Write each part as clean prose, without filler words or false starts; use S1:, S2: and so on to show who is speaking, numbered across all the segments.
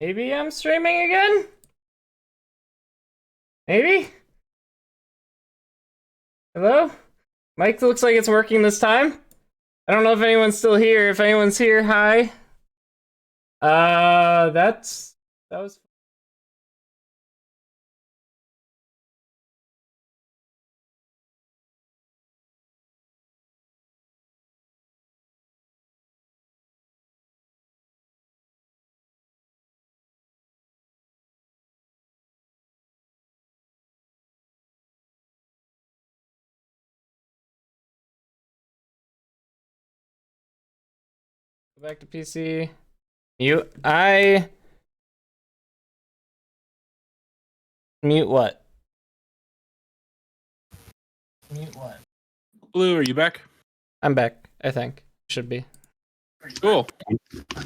S1: Maybe I'm streaming again? Maybe? Hello? Mic looks like it's working this time. I don't know if anyone's still here. If anyone's here, hi. That was Go back to PC. Mute what? Mute what?
S2: Blue, are you back?
S1: I'm back, I think. Should be.
S2: Cool.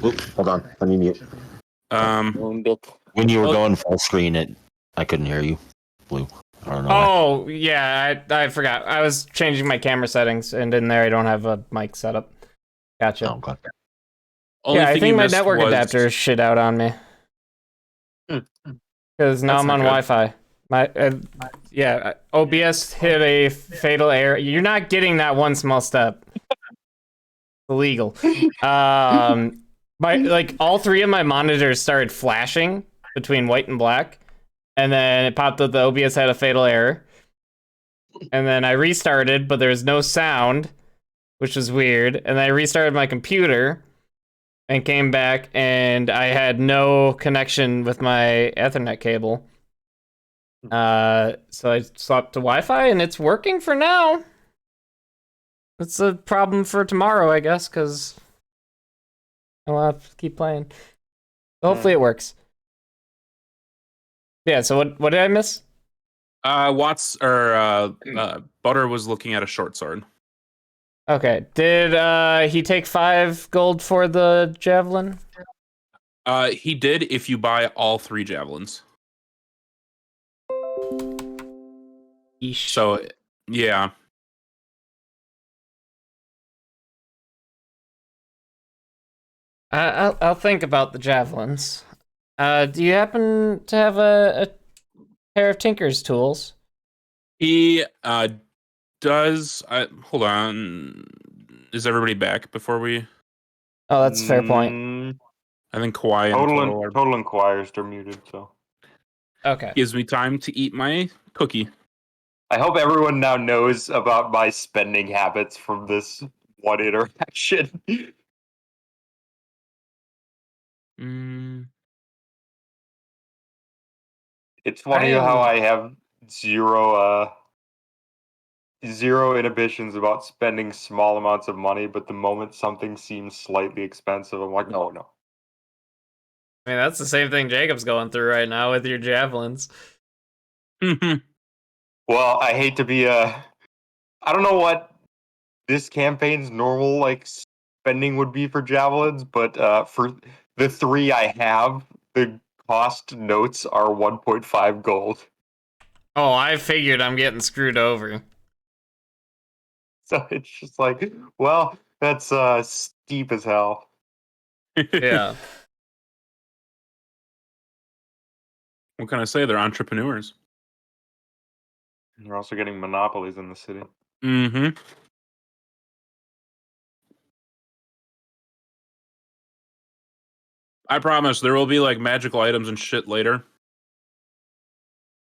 S3: Oop, hold on. Let me mute. When you were going full screen, I couldn't hear you. Blue. I don't know.
S1: Oh, yeah, I forgot. I was changing my camera settings, and in there I don't have a mic set up. Gotcha.
S3: Oh, God.
S1: Yeah, I think my network adapter is shit out on me. Because now I'm on Wi-Fi. OBS hit a fatal error. You're not getting that one small step. Illegal. All three of my monitors started flashing between white and black, and then it popped up the OBS had a fatal error. And then I restarted, but there was no sound, which was weird. And then I restarted my computer and came back, and I had no connection with my Ethernet cable. So I swapped to Wi-Fi, and it's working for now. It's a problem for tomorrow, I guess, because I'll have to keep playing. Hopefully it works. Yeah, so what did I miss?
S2: Butter was looking at a short sword.
S1: Okay. Did he take 5 gold for the javelin?
S2: He did if you buy all 3 javelins.
S1: Eesh.
S2: So, yeah.
S1: I'll think about the javelins. Do you happen to have a pair of Tinker's tools?
S2: He does. Hold on. Is everybody back before we?
S1: Oh, that's a fair point.
S2: I think Kawhi and
S4: Total and Kawhi are still muted, so.
S1: Okay.
S2: Gives me time to eat my cookie.
S4: I hope everyone now knows about my spending habits from this one interaction. It's funny how I have zero inhibitions about spending small amounts of money, but the moment something seems slightly expensive, I'm like, no.
S1: I mean, that's the same thing Jacob's going through right now with your javelins.
S4: Well, I hate to be I don't know what this campaign's normal spending would be for javelins, but for the 3 I have, the cost notes are 1.5 gold.
S1: Oh, I figured I'm getting screwed over.
S4: So it's just like, well, that's steep as hell.
S1: Yeah.
S2: What can I say? They're entrepreneurs.
S4: They're also getting monopolies in the city.
S2: Mm-hmm. I promise there will be magical items and shit later.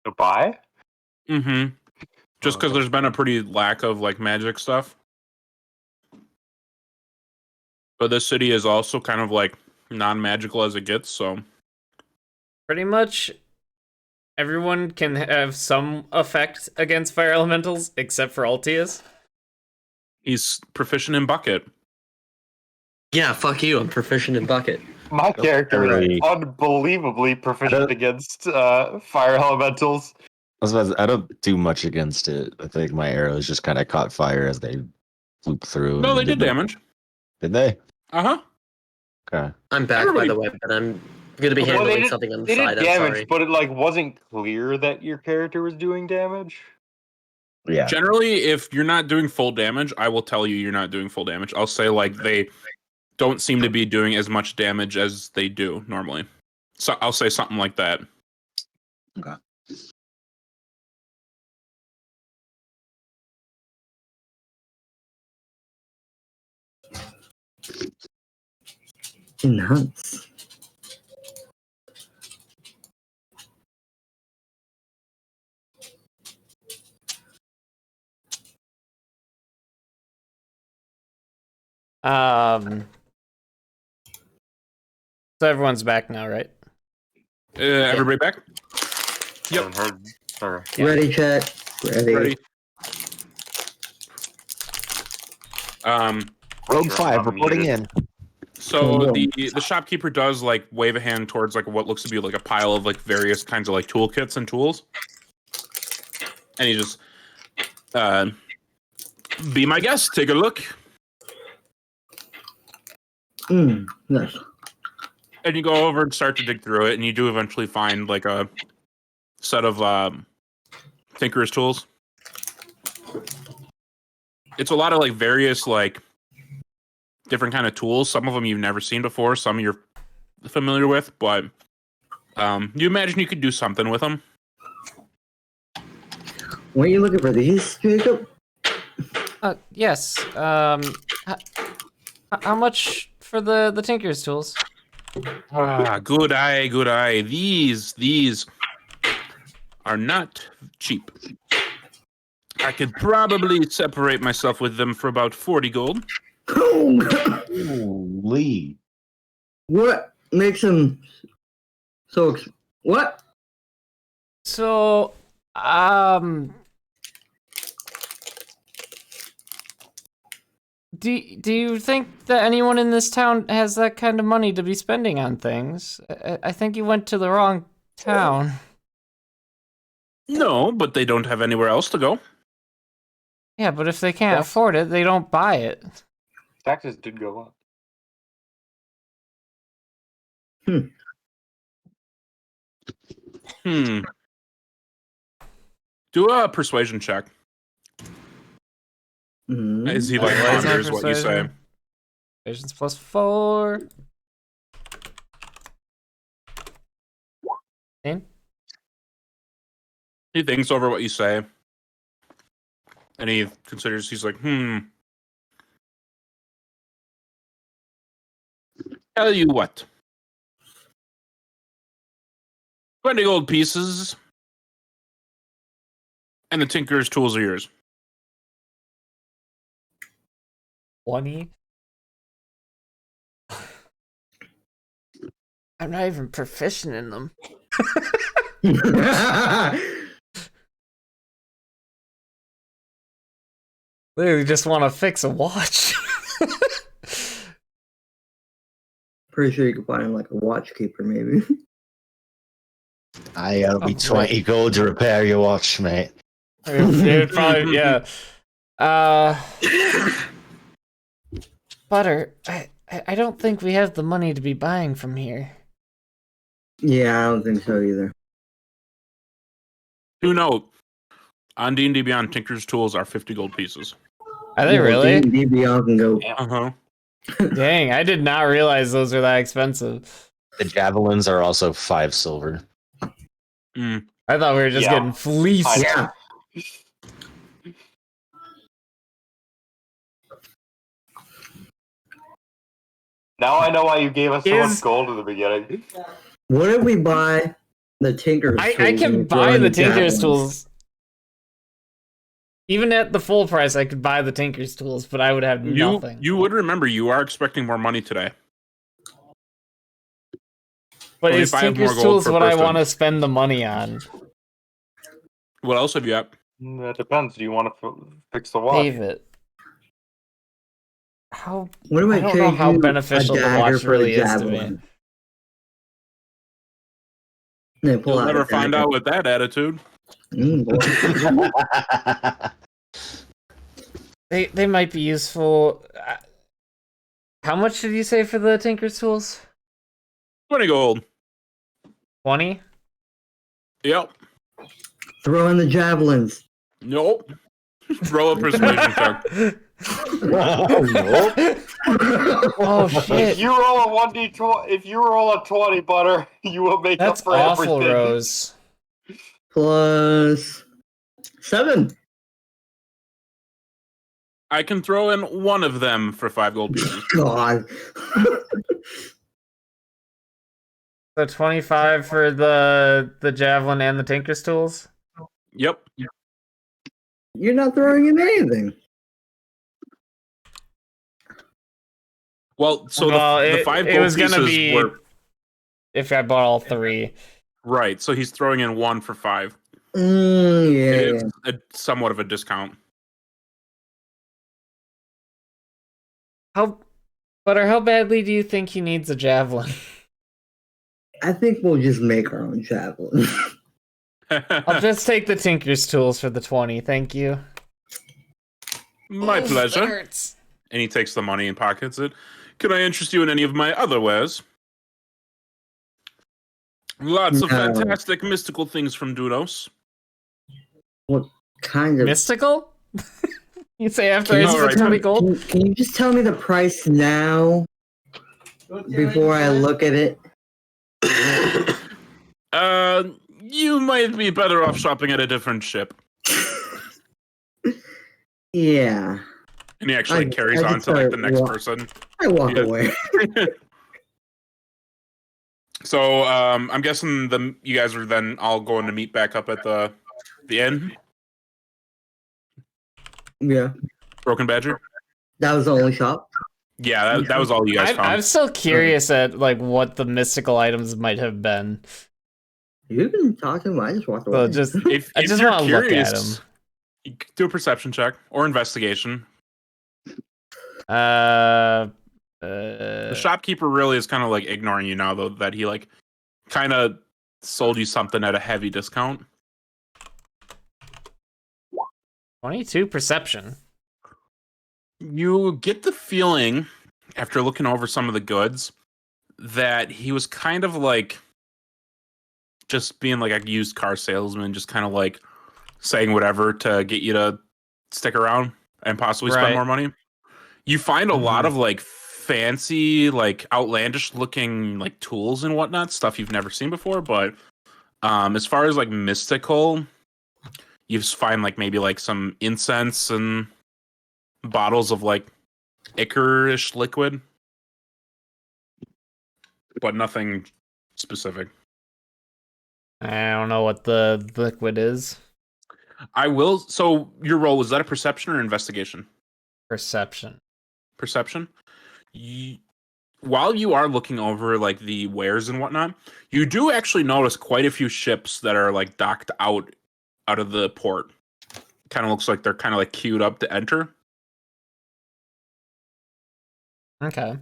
S4: To buy?
S2: Mm-hmm. Just because there's been a pretty lack of magic stuff. But this city is also kind of non-magical as it gets, so.
S1: Pretty much everyone can have some effect against fire elementals, except for Altius.
S2: He's proficient in bucket.
S5: Yeah, fuck you. I'm proficient in bucket.
S4: My character is unbelievably proficient against fire elementals.
S3: I don't do much against it. I think my arrows just kind of caught fire as they flew through.
S2: No, they did damage.
S3: Did they?
S2: Uh-huh.
S3: Okay.
S5: I'm back, by the way, but I'm going to be handling something on the side.
S4: They did damage,
S5: I'm sorry.
S4: but it wasn't clear that your character was doing damage.
S3: Yeah.
S2: Generally, if you're not doing full damage, I will tell you you're not doing full damage. I'll say they don't seem to be doing as much damage as they do normally. So I'll say something like that.
S3: Okay.
S6: Nuts.
S1: So everyone's back now, right?
S2: Everybody back?
S4: Haven't heard. Or,
S6: Ready, chat. Ready.
S3: Rogue
S4: Sure,
S3: 5
S4: I'm
S3: reporting
S4: muted.
S3: in.
S2: So the shopkeeper does like wave a hand towards like what looks to be like a pile of like various kinds of like toolkits and tools, and he just be my guest, take a look.
S6: Nice.
S2: And you go over and start to dig through it, and you do eventually find like a set of tinker's tools. It's a lot of like various like different kind of tools. Some of them you've never seen before, some you're familiar with, but you imagine you could do something with them.
S6: Were you looking for these, Jacob?
S1: Yes. How much for the tinker's tools?
S2: Good eye, good eye. These are not cheap. I could probably separate myself with them for about 40 gold.
S3: Holy.
S6: What makes them so? What?
S1: So, do you think that anyone in this town has that kind of money to be spending on things? I think you went to the wrong town.
S2: No, but they don't have anywhere else to go.
S1: Yeah, but if they can't afford it, they don't buy it.
S4: taxes did go up.
S2: Do a persuasion check. As he like
S1: Why is my
S2: ponders what you say.
S1: persuasion? Persuasion's +4. 10?
S2: He thinks over what you say. And he considers, he's like, Tell you what. 20 gold pieces. And the tinker's tools are yours.
S1: 20? I'm not even proficient in them. Literally just want to fix a watch.
S6: Pretty sure you could find like a watch keeper, maybe.
S3: It'll be 20 gold to repair your watch, mate.
S1: It would probably, yeah. Butter, I don't think we have the money to be buying from here.
S6: Yeah, I don't think so either.
S2: Do note, on D&D Beyond, tinker's tools are 50 gold pieces.
S1: Are they really?
S6: D&D Beyond can go.
S2: Uh-huh.
S1: Dang, I did not realize those were that expensive.
S3: The javelins are also 5 silver.
S2: Mm.
S1: I thought we were just getting fleeced.
S6: Yeah.
S4: Now I know why you gave us so much gold at the beginning.
S6: What if we buy the Tinker's tools?
S1: I can
S6: and
S1: buy
S6: throw in
S1: the Tinker's
S6: javelins?
S1: tools. Even at the full price, I could buy the Tinker's tools, but I would have nothing.
S2: You would remember you are expecting more money today.
S1: But
S2: Only
S1: is
S2: 5 more
S1: Tinker's
S2: gold
S1: tools
S2: per
S1: what I
S2: person.
S1: want to spend the money on?
S2: What else have you got?
S4: That depends. Do you want to fix the watch?
S1: Save it. How?
S6: What if
S1: I
S6: I
S1: don't know
S6: trade
S1: how
S6: you
S1: beneficial
S6: a
S1: the
S6: dagger
S1: watch
S6: for
S1: really
S6: a
S1: is to me.
S6: javelin? They pull
S2: You'll
S6: out
S2: never
S6: a
S2: find
S6: dagger.
S2: out with that attitude.
S6: Boy.
S1: They might be useful. How much did you say for the Tinker's tools?
S2: 20 gold.
S1: 20?
S2: Yep.
S6: Throw in the javelins.
S2: Nope. Throw a persuasion check.
S1: Oh shit!
S4: If you roll a 1d20, if you roll a 20, Butter, you will make
S1: That's
S4: up for
S1: awful,
S4: everything.
S1: Rose.
S6: Plus 7.
S2: I can throw in one of them for 5 gold pieces.
S6: God.
S1: So 25 for the javelin and the tinker's tools.
S2: Yep.
S6: You're not throwing in anything.
S2: Well, so
S1: Well,
S2: the 5 gold
S1: was gonna
S2: pieces
S1: be
S2: were
S1: if I bought all 3.
S2: right. So he's throwing in 1 for 5.
S6: Yeah.
S2: It is somewhat of a discount.
S1: How badly do you think he needs a javelin?
S6: I think we'll just make our own javelin.
S1: I'll just take the tinker's tools for the 20. Thank you.
S2: My pleasure.
S1: That hurts.
S2: And he takes the money and pockets it. Can I interest you in any of my other wares? Lots of fantastic mystical things from Dunos.
S6: What kind of
S1: Mystical? You say after I
S2: All
S1: spent
S2: right.
S1: 20 gold?
S6: Can you just tell me the price now before I look at it?
S2: You might be better off shopping at a different ship.
S6: Yeah.
S2: And he actually carries on to like the next person.
S6: I walk away.
S2: So I'm guessing you guys are then all going to meet back up at the inn.
S6: Yeah.
S2: Broken Badger.
S6: That was the only shop.
S2: Yeah, that was all you guys found.
S1: I'm still curious at like what the mystical items might have been.
S6: You can talk to him. I just walked away.
S1: So just
S2: If
S1: I just
S2: you're
S1: want to look at
S2: curious,
S1: him.
S2: you can do a perception check or investigation.
S1: The
S2: The shopkeeper really is kind of like ignoring you now, though, that he like kind of sold you something at a heavy discount.
S1: 22 perception.
S2: You get the feeling, after looking over some of the goods, that he was kind of like just being like a used car salesman, just kind of like saying whatever to get you to stick around and possibly spend more money. You find a lot of like fancy, like outlandish looking like tools and whatnot, stuff you've never seen before. But as far as like mystical, you just find like maybe like some incense and bottles of like ichor-ish liquid, but nothing specific.
S1: I don't know what the liquid is.
S2: I will. So your roll, was that a perception or investigation?
S1: Perception.
S2: Perception. While you are looking over like the wares and whatnot, you do actually notice quite a few ships that are like docked out of the port. Kind of looks like they're kind of like queued up to enter.
S1: Okay.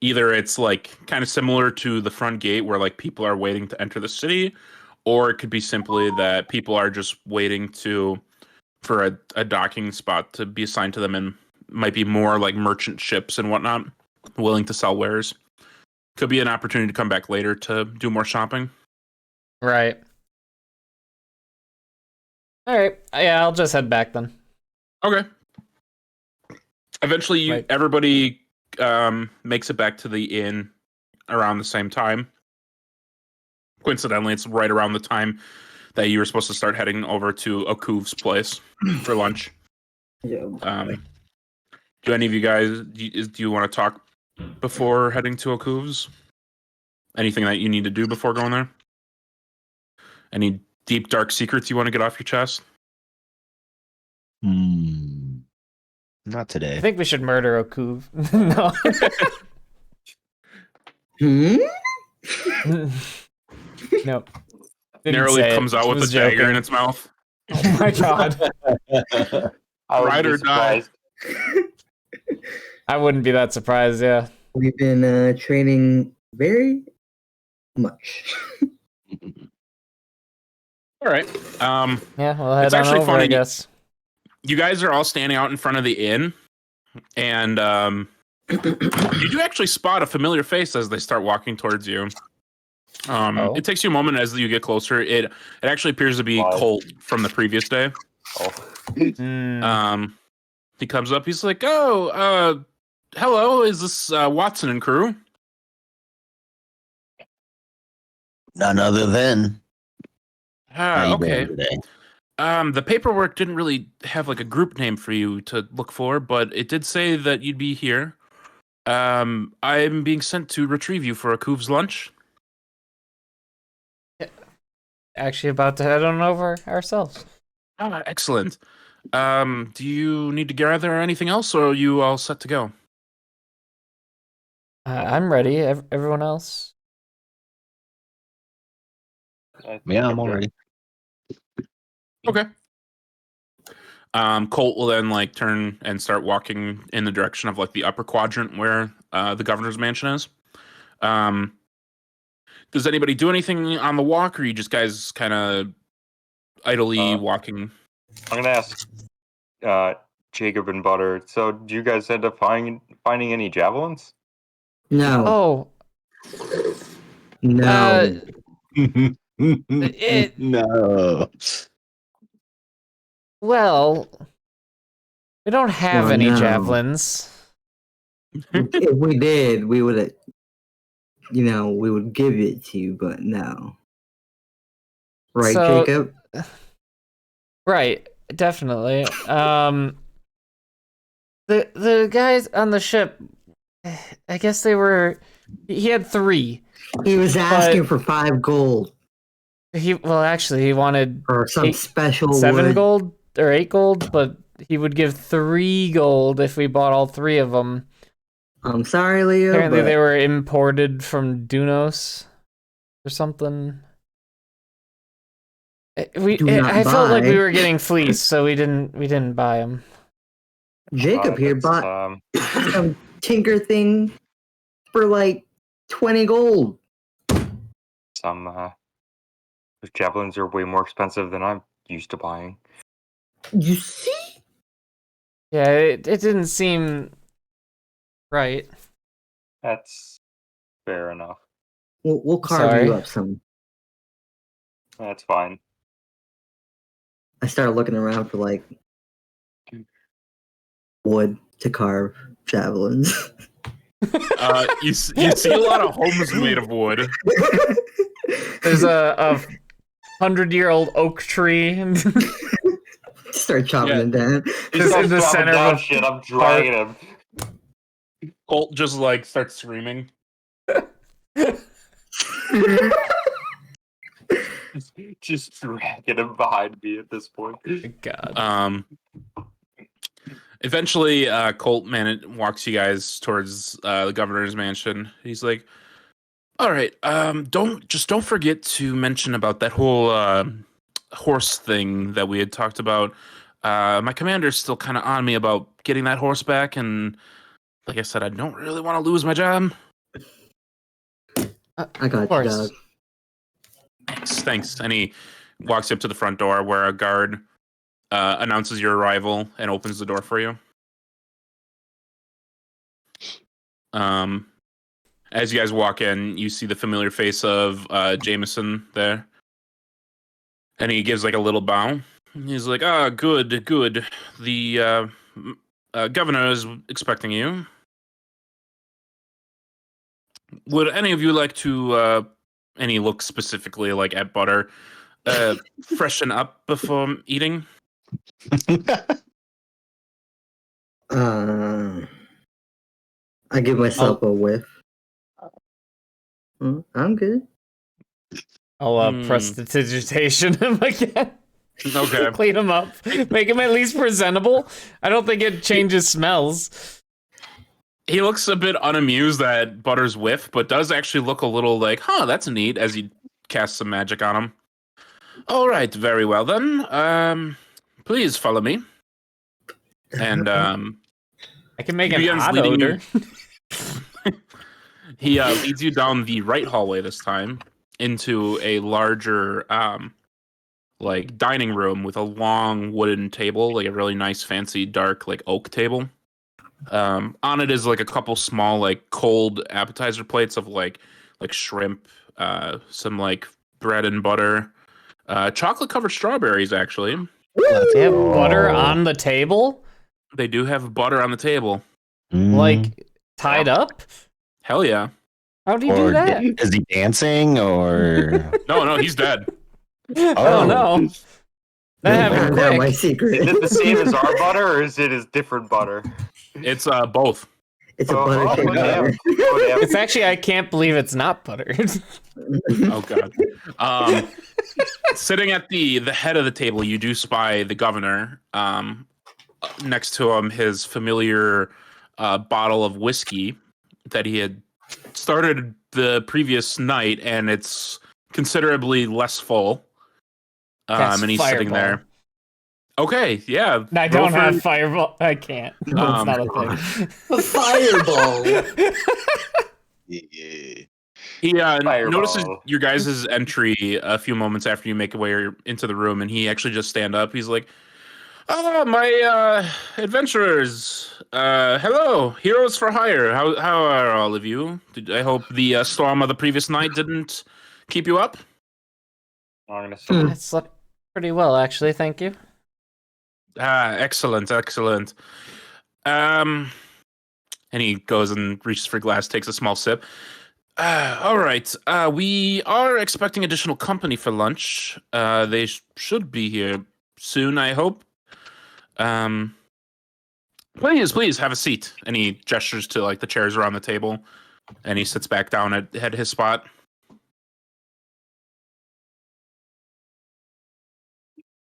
S2: Either it's like kind of similar to the front gate where like people are waiting to enter the city, or it could be simply that people are just waiting for a docking spot to be assigned to them, and might be more like merchant ships and whatnot willing to sell wares. Could be an opportunity to come back later to do more shopping.
S1: Right. All right. Yeah, I'll just head back then.
S2: Okay. Eventually, everybody makes it back to the inn around the same time. Coincidentally, it's right around the time that you were supposed to start heading over to Okuv's place for lunch.
S6: Yeah.
S2: Do any of you guys, do you want to talk before heading to Okuv's? Anything that you need to do before going there? Any deep, dark secrets you want to get off your chest?
S3: Not today.
S1: I think we should murder Okuv. No. No.
S2: Narrowly comes out with a dagger in its mouth.
S1: Oh my god.
S2: Ride or die.
S1: I wouldn't be that surprised, yeah.
S6: We've been training very much.
S2: All right.
S1: Yeah, we'll head
S2: it's
S1: on
S2: actually
S1: over,
S2: funny.
S1: I guess.
S2: You guys are all standing out in front of the inn, and you do actually spot a familiar face as they start walking towards you. It takes you a moment as you get closer. It actually appears to be Colt from the previous day. He comes up. He's like, "Oh, hello. Is this Watson and crew?"
S3: None other than. How you
S2: Okay.
S3: doing today?
S2: The paperwork didn't really have like a group name for you to look for, but it did say that you'd be here. I'm being sent to retrieve you for a Coov's lunch.
S1: Actually, about to head on over ourselves.
S2: Excellent. Do you need to gather anything else, or are you all set to go?
S1: I'm ready. Everyone else?
S3: Yeah, I'm all ready.
S2: Okay. Colt will then like turn and start walking in the direction of like the upper quadrant where the governor's mansion is. Does anybody do anything on the walk, or are you just guys kind of idly walking?
S4: I'm gonna ask Jacob and Butter. So, do you guys end up finding any javelins?
S6: No.
S1: Oh,
S6: No.
S3: No.
S1: well, we don't have
S6: Well,
S1: any
S6: no.
S1: javelins.
S6: If we did, we would have, we would give it to you, but no. Right,
S1: So-
S6: Jacob?
S1: Right, definitely. The guys on the ship, I guess they were. He had 3.
S6: He was asking for 5 gold
S1: He wanted
S6: or some
S1: 8,
S6: special
S1: 7
S6: wood.
S1: gold or 8 gold, but he would give 3 gold if we bought all 3 of them.
S6: I'm sorry, Leo.
S1: Apparently,
S6: but
S1: they were imported from Dunos or something.
S6: Do not
S1: I felt like
S6: buy.
S1: we were getting fleeced, so we didn't buy them.
S6: Jacob here bought some tinker thing for like 20 gold.
S4: Some javelins are way more expensive than I'm used to buying.
S6: You see?
S1: Yeah, it didn't seem right.
S4: That's fair enough.
S6: We'll carve
S1: Sorry.
S6: you up some.
S4: That's fine.
S6: I started looking around for like wood to carve javelins.
S2: You see a lot of homes made of wood.
S1: There's a 100-year-old oak tree.
S6: Start chopping
S2: Yeah.
S6: it down.
S1: Just in the center of a
S4: shit. I'm dragging him.
S2: Colt just like starts screaming.
S4: Just dragging him behind me at this point.
S1: God.
S2: Eventually, Colt walks you guys towards the governor's mansion. He's like, "All right, don't forget to mention about that whole horse thing that we had talked about. My commander's still kind of on me about getting that horse back, and like I said, I don't really want to lose my job."
S6: I got you, dog.
S2: Thanks. And he walks up to the front door where a guard announces your arrival and opens the door for you. As you guys walk in, you see the familiar face of Jameson there. And he gives like a little bow. He's like, good. The governor is expecting you. Would any of you like to, and he looks specifically like at Butter, freshen up before eating?
S6: I give myself a whiff. I'm good.
S1: I'll prestidigitation him again.
S2: Okay.
S1: Clean him up. Make him at least presentable. I don't think it changes smells.
S2: He looks a bit unamused at Butter's whiff, but does actually look a little like, that's neat, as he casts some magic on him. All right, very well then. Please follow me. And
S1: I can make an odd odor.
S2: He leads you down the right hallway this time into a larger like dining room with a long wooden table, like a really nice fancy dark like oak table. On it is like a couple small like cold appetizer plates of like like shrimp, some like bread and butter, chocolate covered strawberries. Actually,
S1: They have butter on the table,
S2: they do have butter on the table.
S1: like tied up.
S2: Hell yeah!
S1: How do you
S3: Or
S1: do that?
S3: is he dancing or?
S2: No, he's dead.
S1: Oh no, that happened
S6: Found out my
S1: quick.
S6: secret.
S4: Is it the same as our butter, or is it different butter?
S2: It's both.
S6: It's a butter shaped
S4: damn.
S6: butter.
S4: Oh, damn.
S1: It's actually, I can't believe it's not butter.
S2: Oh god. Sitting at the head of the table, you do spy the governor. Next to him, his familiar bottle of whiskey that he had started the previous night, and it's considerably less full.
S1: That's
S2: And he's
S1: Fireball.
S2: sitting there. Okay, yeah.
S1: I
S2: roll
S1: don't
S2: for-
S1: have fireball. I can't. It's not a thing.
S5: A fireball.
S2: He
S4: Fireball.
S2: notices your guys' entry a few moments after you make your way into the room, and he actually just stand up. He's like, "Oh, my adventurers! Hello, heroes for hire. How are all of you? I hope the storm of the previous night didn't keep you up."
S4: I'm gonna say
S1: I slept pretty well, actually. Thank you.
S2: Excellent. And he goes and reaches for a glass, takes a small sip. All right. We are expecting additional company for lunch. They should be here soon, I hope. Please have a seat. And he gestures to like the chairs around the table, and he sits back down at his spot.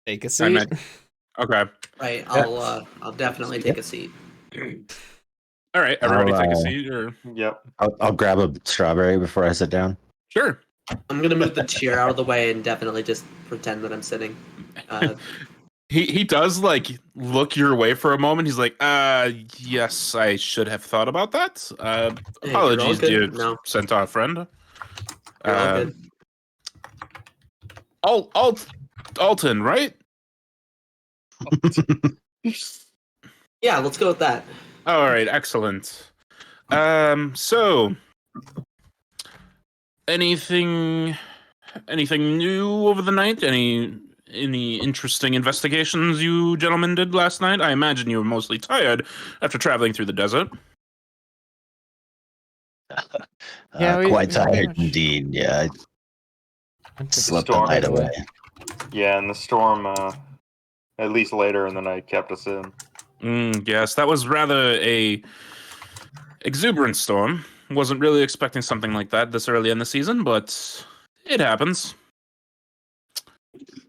S1: Take a
S2: I
S1: seat.
S2: meant- Okay.
S5: Right, I'll definitely take a seat.
S2: All right. Everybody
S3: I'll,
S2: take a seat. Or...
S4: Yep.
S3: I'll grab a strawberry before I sit down.
S2: Sure.
S5: I'm gonna move the chair out of the way and definitely just pretend that I'm sitting.
S2: He does like look your way for a moment. He's like, yes, I should have thought about that.
S5: Hey, you're
S2: Apologies,
S5: all good.
S2: dear
S5: No.
S2: centaur friend.
S5: You're all good.
S2: Alton, right?
S5: Yeah, let's go with that.
S2: All right, excellent. So anything new over the night? Any interesting investigations you gentlemen did last night? I imagine you were mostly tired after traveling through the desert.
S1: Yeah, we-
S3: Quite
S1: we
S3: tired
S1: pretty much-
S3: indeed. Yeah, I slept the
S4: storm
S3: night
S1: away.
S3: away.
S4: Yeah, and the storm, at least later in the night, kept us in.
S2: Yes, that was rather a exuberant storm. Wasn't really expecting something like that this early in the season, but it happens.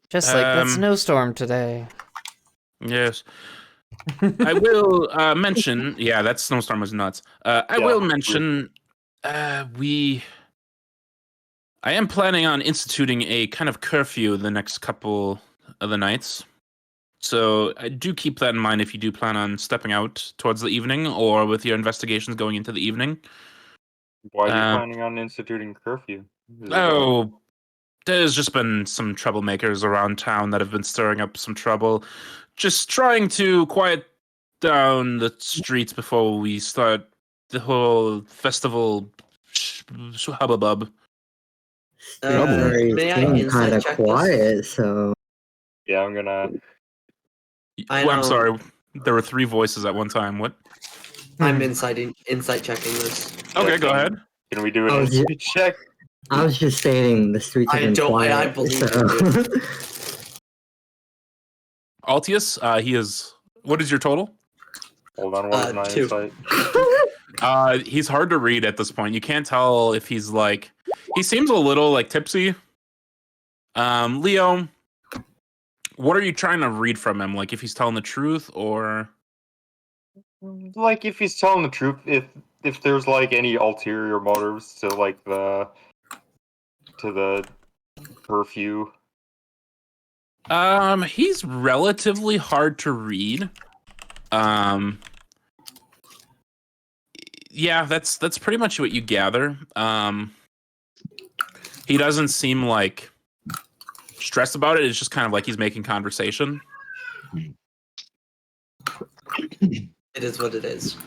S1: Just like that
S2: Um,
S1: snowstorm today.
S2: Yes. I will mention, yeah, that snowstorm was nuts. I
S4: Yeah,
S2: will
S4: weird.
S2: mention, I am planning on instituting a kind of curfew the next couple of the nights. So I do keep that in mind if you do plan on stepping out towards the evening or with your investigations going into the evening.
S4: Why are you planning on instituting curfew? Is it,
S2: Oh, there's just been some troublemakers around town that have been stirring up some trouble. Just trying to quiet down the streets before we start the whole festival hubbub.
S6: Strawberries
S5: May I
S6: seem
S5: insight
S6: kind of
S5: check this?
S6: quiet, so
S4: yeah, I'm gonna.
S5: I
S2: I'm
S5: know.
S2: sorry. There were three voices at one time. What?
S5: I'm insight checking this.
S2: Okay,
S4: Yeah,
S2: go ahead.
S4: Can we do
S6: Oh,
S4: an
S6: yeah.
S4: insight check?
S6: I was just stating the streets have
S5: I
S6: been
S5: don't-
S6: quiet.
S5: I believe
S6: so.
S5: you,
S2: Altius, he is. What is your total?
S4: Hold on, what is my
S5: 2.
S4: insight?
S2: He's hard to read at this point. You can't tell if he's like. He seems a little like tipsy. Leo, what are you trying to read from him? Like if he's telling the truth or?
S4: Like, if he's telling the truth, if there's like any ulterior motives to like the curfew.
S2: He's relatively hard to read. Yeah, that's pretty much what you gather. He doesn't seem like stressed about it. It's just kind of like he's making conversation.
S5: It is what it is.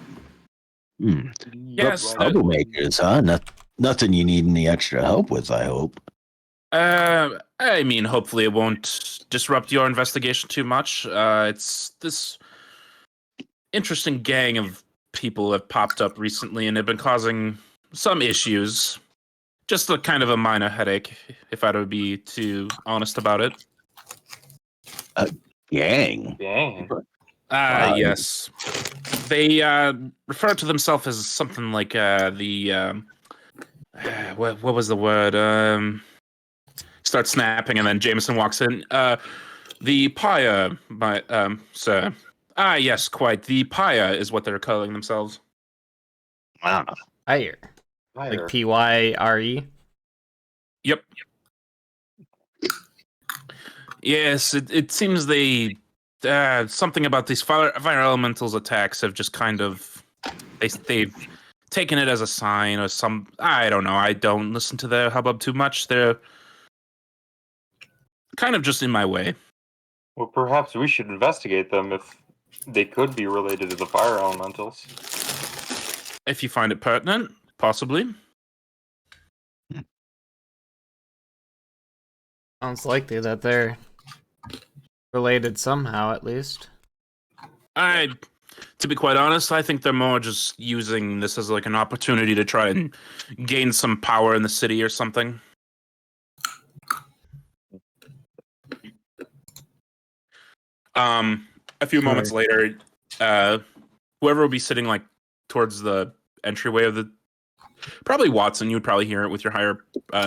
S2: Yes,
S3: Troublemakers, huh? Nothing you need any extra help with, I hope.
S2: I mean, hopefully it won't disrupt your investigation too much. It's this interesting gang of people have popped up recently and have been causing some issues. Just a kind of a minor headache, if I were to be too honest about it.
S3: Gang.
S2: Yes. They refer to themselves as something like what was the word? Start snapping, and then Jameson walks in. The Pyre, sir. Yes, quite. The Pyre is what they're calling themselves.
S3: Wow.
S1: Pyre. Like Pyre.
S2: Yep. Yes, it seems they something about these fire elementals attacks have just kind of they've taken it as a sign or some. I don't know. I don't listen to their hubbub too much. They're kind of just in my way.
S4: Well, perhaps we should investigate them if they could be related to the fire elementals.
S2: If you find it pertinent, possibly.
S1: Sounds likely that they're related somehow, at least.
S2: To be quite honest, I think they're more just using this as like an opportunity to try and gain some power in the city or something. A few moments later, whoever will be sitting like towards the entryway of the, probably Watson, you would probably hear it with your higher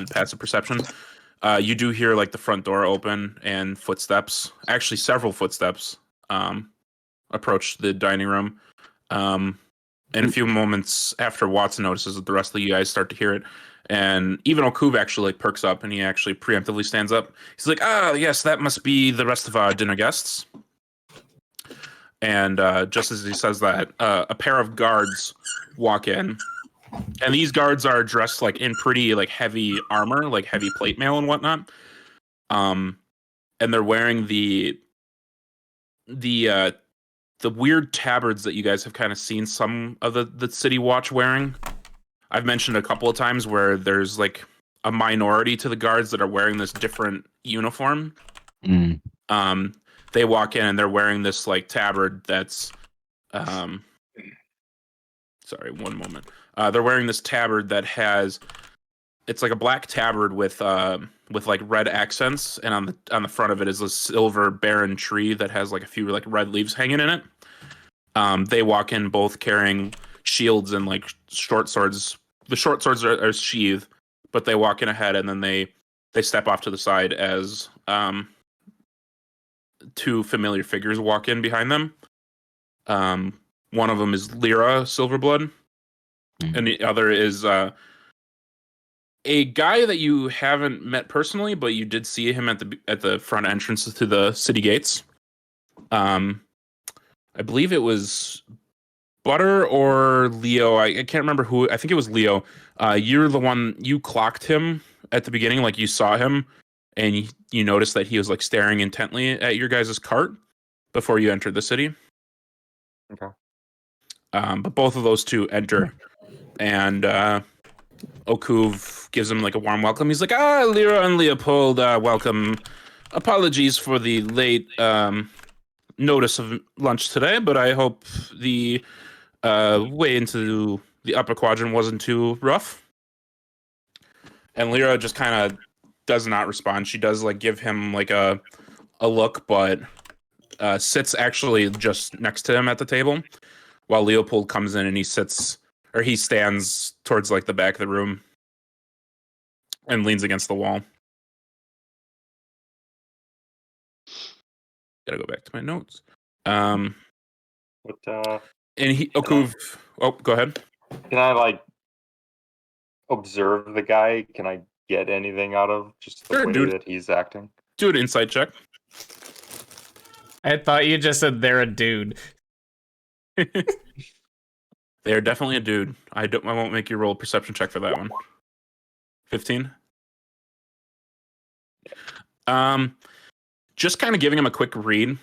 S2: passive perception. You do hear like the front door open and footsteps, actually several footsteps, approach the dining room. And a few moments after Watson notices that the rest of you guys start to hear it. And even Okuv actually like perks up and he actually preemptively stands up. He's like, yes, that must be the rest of our dinner guests. And just as he says that, a pair of guards walk in. And these guards are dressed like in pretty like heavy armor, like heavy plate mail and whatnot. And they're wearing the weird tabards that you guys have kind of seen some of the City Watch wearing. I've mentioned a couple of times where there's like a minority to the guards that are wearing this different uniform. They walk in and they're wearing this like tabard that's sorry, one moment. They're wearing this tabard that has, it's like a black tabard with like red accents, and on the front of it is a silver barren tree that has like a few like red leaves hanging in it. They walk in both carrying shields and like short swords. The short swords are sheathed, but they walk in ahead and then they step off to the side as two familiar figures walk in behind them. One of them is Lyra Silverblood, and the other is a guy that you haven't met personally, but you did see him at the front entrance to the city gates. I believe it was Butter or Leo. I can't remember who. I think it was Leo. You're the one, you clocked him at the beginning, like you saw him, and you noticed that he was like staring intently at your guys' cart before you entered the city.
S4: Okay.
S2: But both of those two enter, and Okuv gives him like a warm welcome. He's like, Lyra and Leopold, welcome. Apologies for the late notice of lunch today, but I hope the way into the upper quadrant wasn't too rough. And Lyra just kind of does not respond. She does like give him like a look, but sits actually just next to him at the table, while Leopold comes in and he stands towards like the back of the room and leans against the wall. Gotta go back to my notes. And Okuv. Go ahead.
S4: Can I like observe the guy? Can I get anything out of just the way that he's acting?
S2: Do an insight check.
S1: I thought you just said they're a dude.
S2: They're definitely a dude. I won't make you roll a perception check for that one. 15. Just kind of giving him a quick read.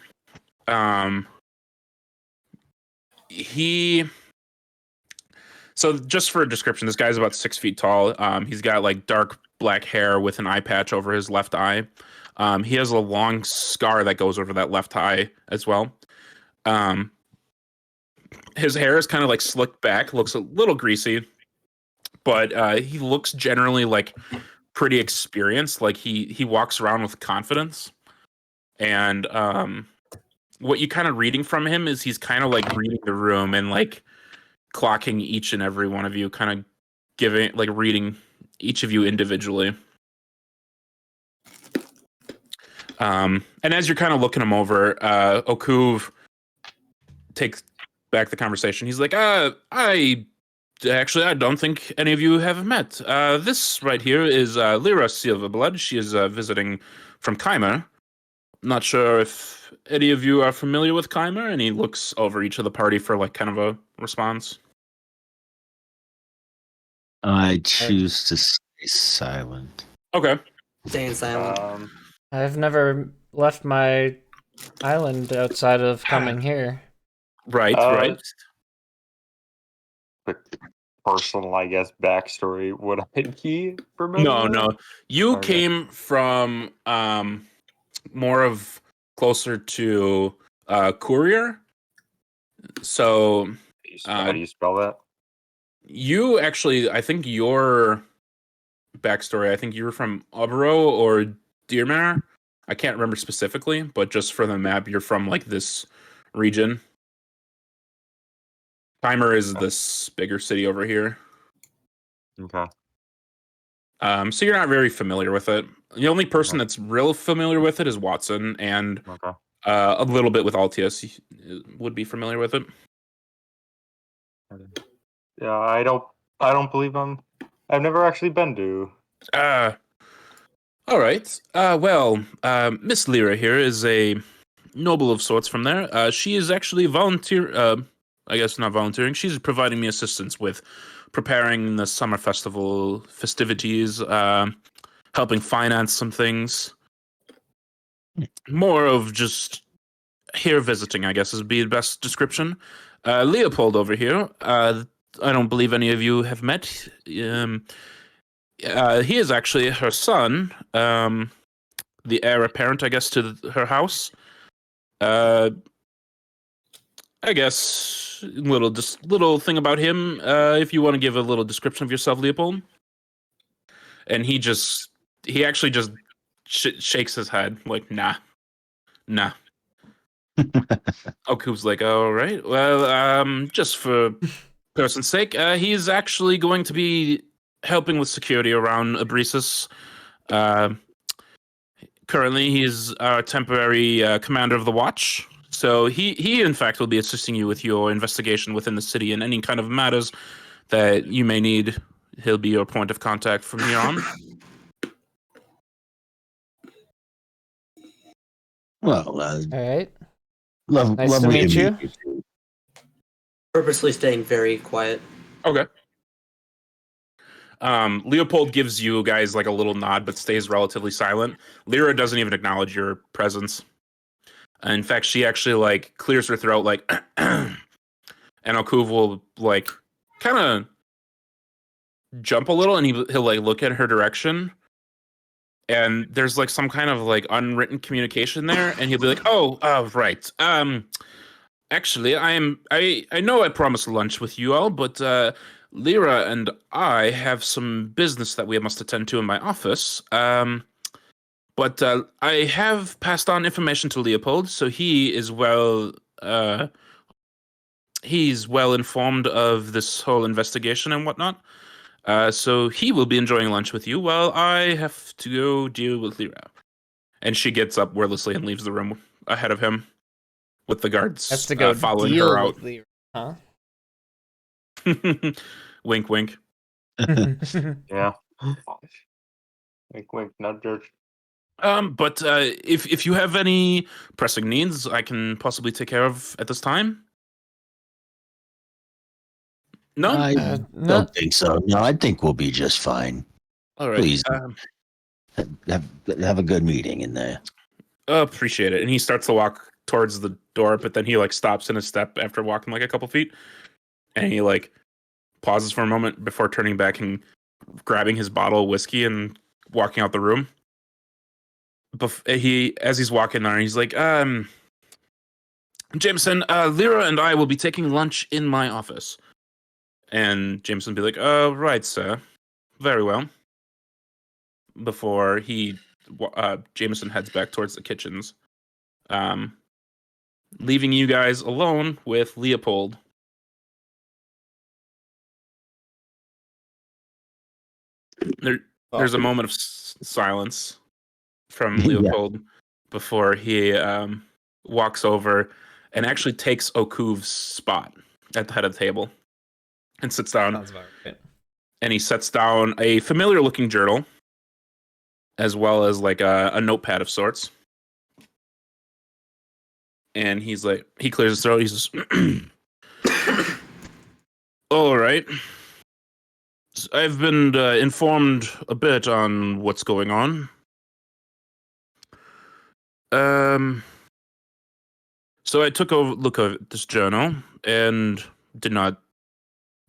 S2: So just for a description, this guy's about 6 feet tall. He's got like dark black hair with an eye patch over his left eye. He has a long scar that goes over that left eye as well. His hair is kind of like slicked back, looks a little greasy, but he looks generally like pretty experienced. Like he walks around with confidence. And what you kind of reading from him is he's kind of like reading the room and like clocking each and every one of you, kind of giving like reading each of you individually. And as you're kind of looking him over, Okuv takes back the conversation. He's like, I don't think any of you have met. This right here is Lyra Silverblood. She is visiting from Khymall. Not sure if any of you are familiar with Khymall, and he looks over each of the party for like kind of a response.
S3: I choose to stay silent.
S2: Okay.
S5: Staying silent.
S1: I've never left my island outside of coming here.
S2: Right, right.
S4: Quick personal, I guess, backstory. Would I be familiar?
S2: No. You came from more of closer to courier. So
S4: how do you spell that?
S2: You actually, I think your backstory, I think you were from Obero or Deermere. I can't remember specifically, but just for the map, you're from like this region. Khymall is this bigger city over here.
S4: Okay.
S2: So you're not very familiar with it. The only person that's real familiar with it is Watson, and a little bit with Altius would be familiar with it.
S4: Yeah, I don't believe I've never actually been to.
S2: All right. Well, Miss Lyra here is a noble of sorts from there. She is actually I guess not volunteering. She's providing me assistance with preparing the summer festival festivities, helping finance some things. More of just here visiting, I guess, would be the best description. Leopold over here. I don't believe any of you have met. He is actually her son, the heir apparent, I guess, to her house. I guess little thing about him. If you want to give a little description of yourself, Leopold. And he actually just shakes his head like, nah. Okub's like, all right, well, just for person's sake, he's actually going to be helping with security around Abresis. Currently, he's our temporary commander of the watch. So he in fact will be assisting you with your investigation within the city and any kind of matters that you may need. He'll be your point of contact from here on.
S3: Well,
S1: all right.
S3: Nice
S1: to meet you.
S5: Purposely staying very quiet.
S2: Okay. Leopold gives you guys like a little nod, but stays relatively silent. Lyra doesn't even acknowledge your presence. In fact, she actually like clears her throat, like, and Okuv will like kind of jump a little, and he'll like look at her direction, and there's like some kind of like unwritten communication there, and he'll be like, "Oh, right. Actually, I know I promised lunch with you all, but Lyra and I have some business that we must attend to in my office. But I have passed on information to Leopold, so he is he's well informed of this whole investigation and whatnot. So he will be enjoying lunch with you while I have to go deal with Lyra." And she gets up wordlessly and leaves the room ahead of him, with the guards
S1: Has to go
S2: following
S1: deal
S2: her out.
S1: with Lyra, huh?
S2: Wink, wink.
S4: Yeah. Wink, wink, not George.
S2: But if you have any pressing needs, I can possibly take care of at this time. No,
S3: I
S1: no.
S3: don't think so. No, I think we'll be just fine.
S2: all right.
S3: Please. Have a good meeting in there.
S2: Appreciate it. And he starts to walk towards the door, but then he like stops in his step after walking like a couple feet, and he like pauses for a moment before turning back and grabbing his bottle of whiskey and walking out the room. As he's walking there, he's like, Jameson, Lyra and I will be taking lunch in my office. And Jameson will be like, right, sir. Very well. Before Jameson heads back towards the kitchens. Leaving you guys alone with Leopold. There's a moment of silence from Leopold before he walks over and actually takes Okuv's spot at the head of the table and sits down.
S1: Sounds about right.
S2: And he sets down a familiar-looking journal as well as like a notepad of sorts. And he's like, he clears his throat. He says, all right. I've been informed a bit on what's going on. So I took a look at this journal and did not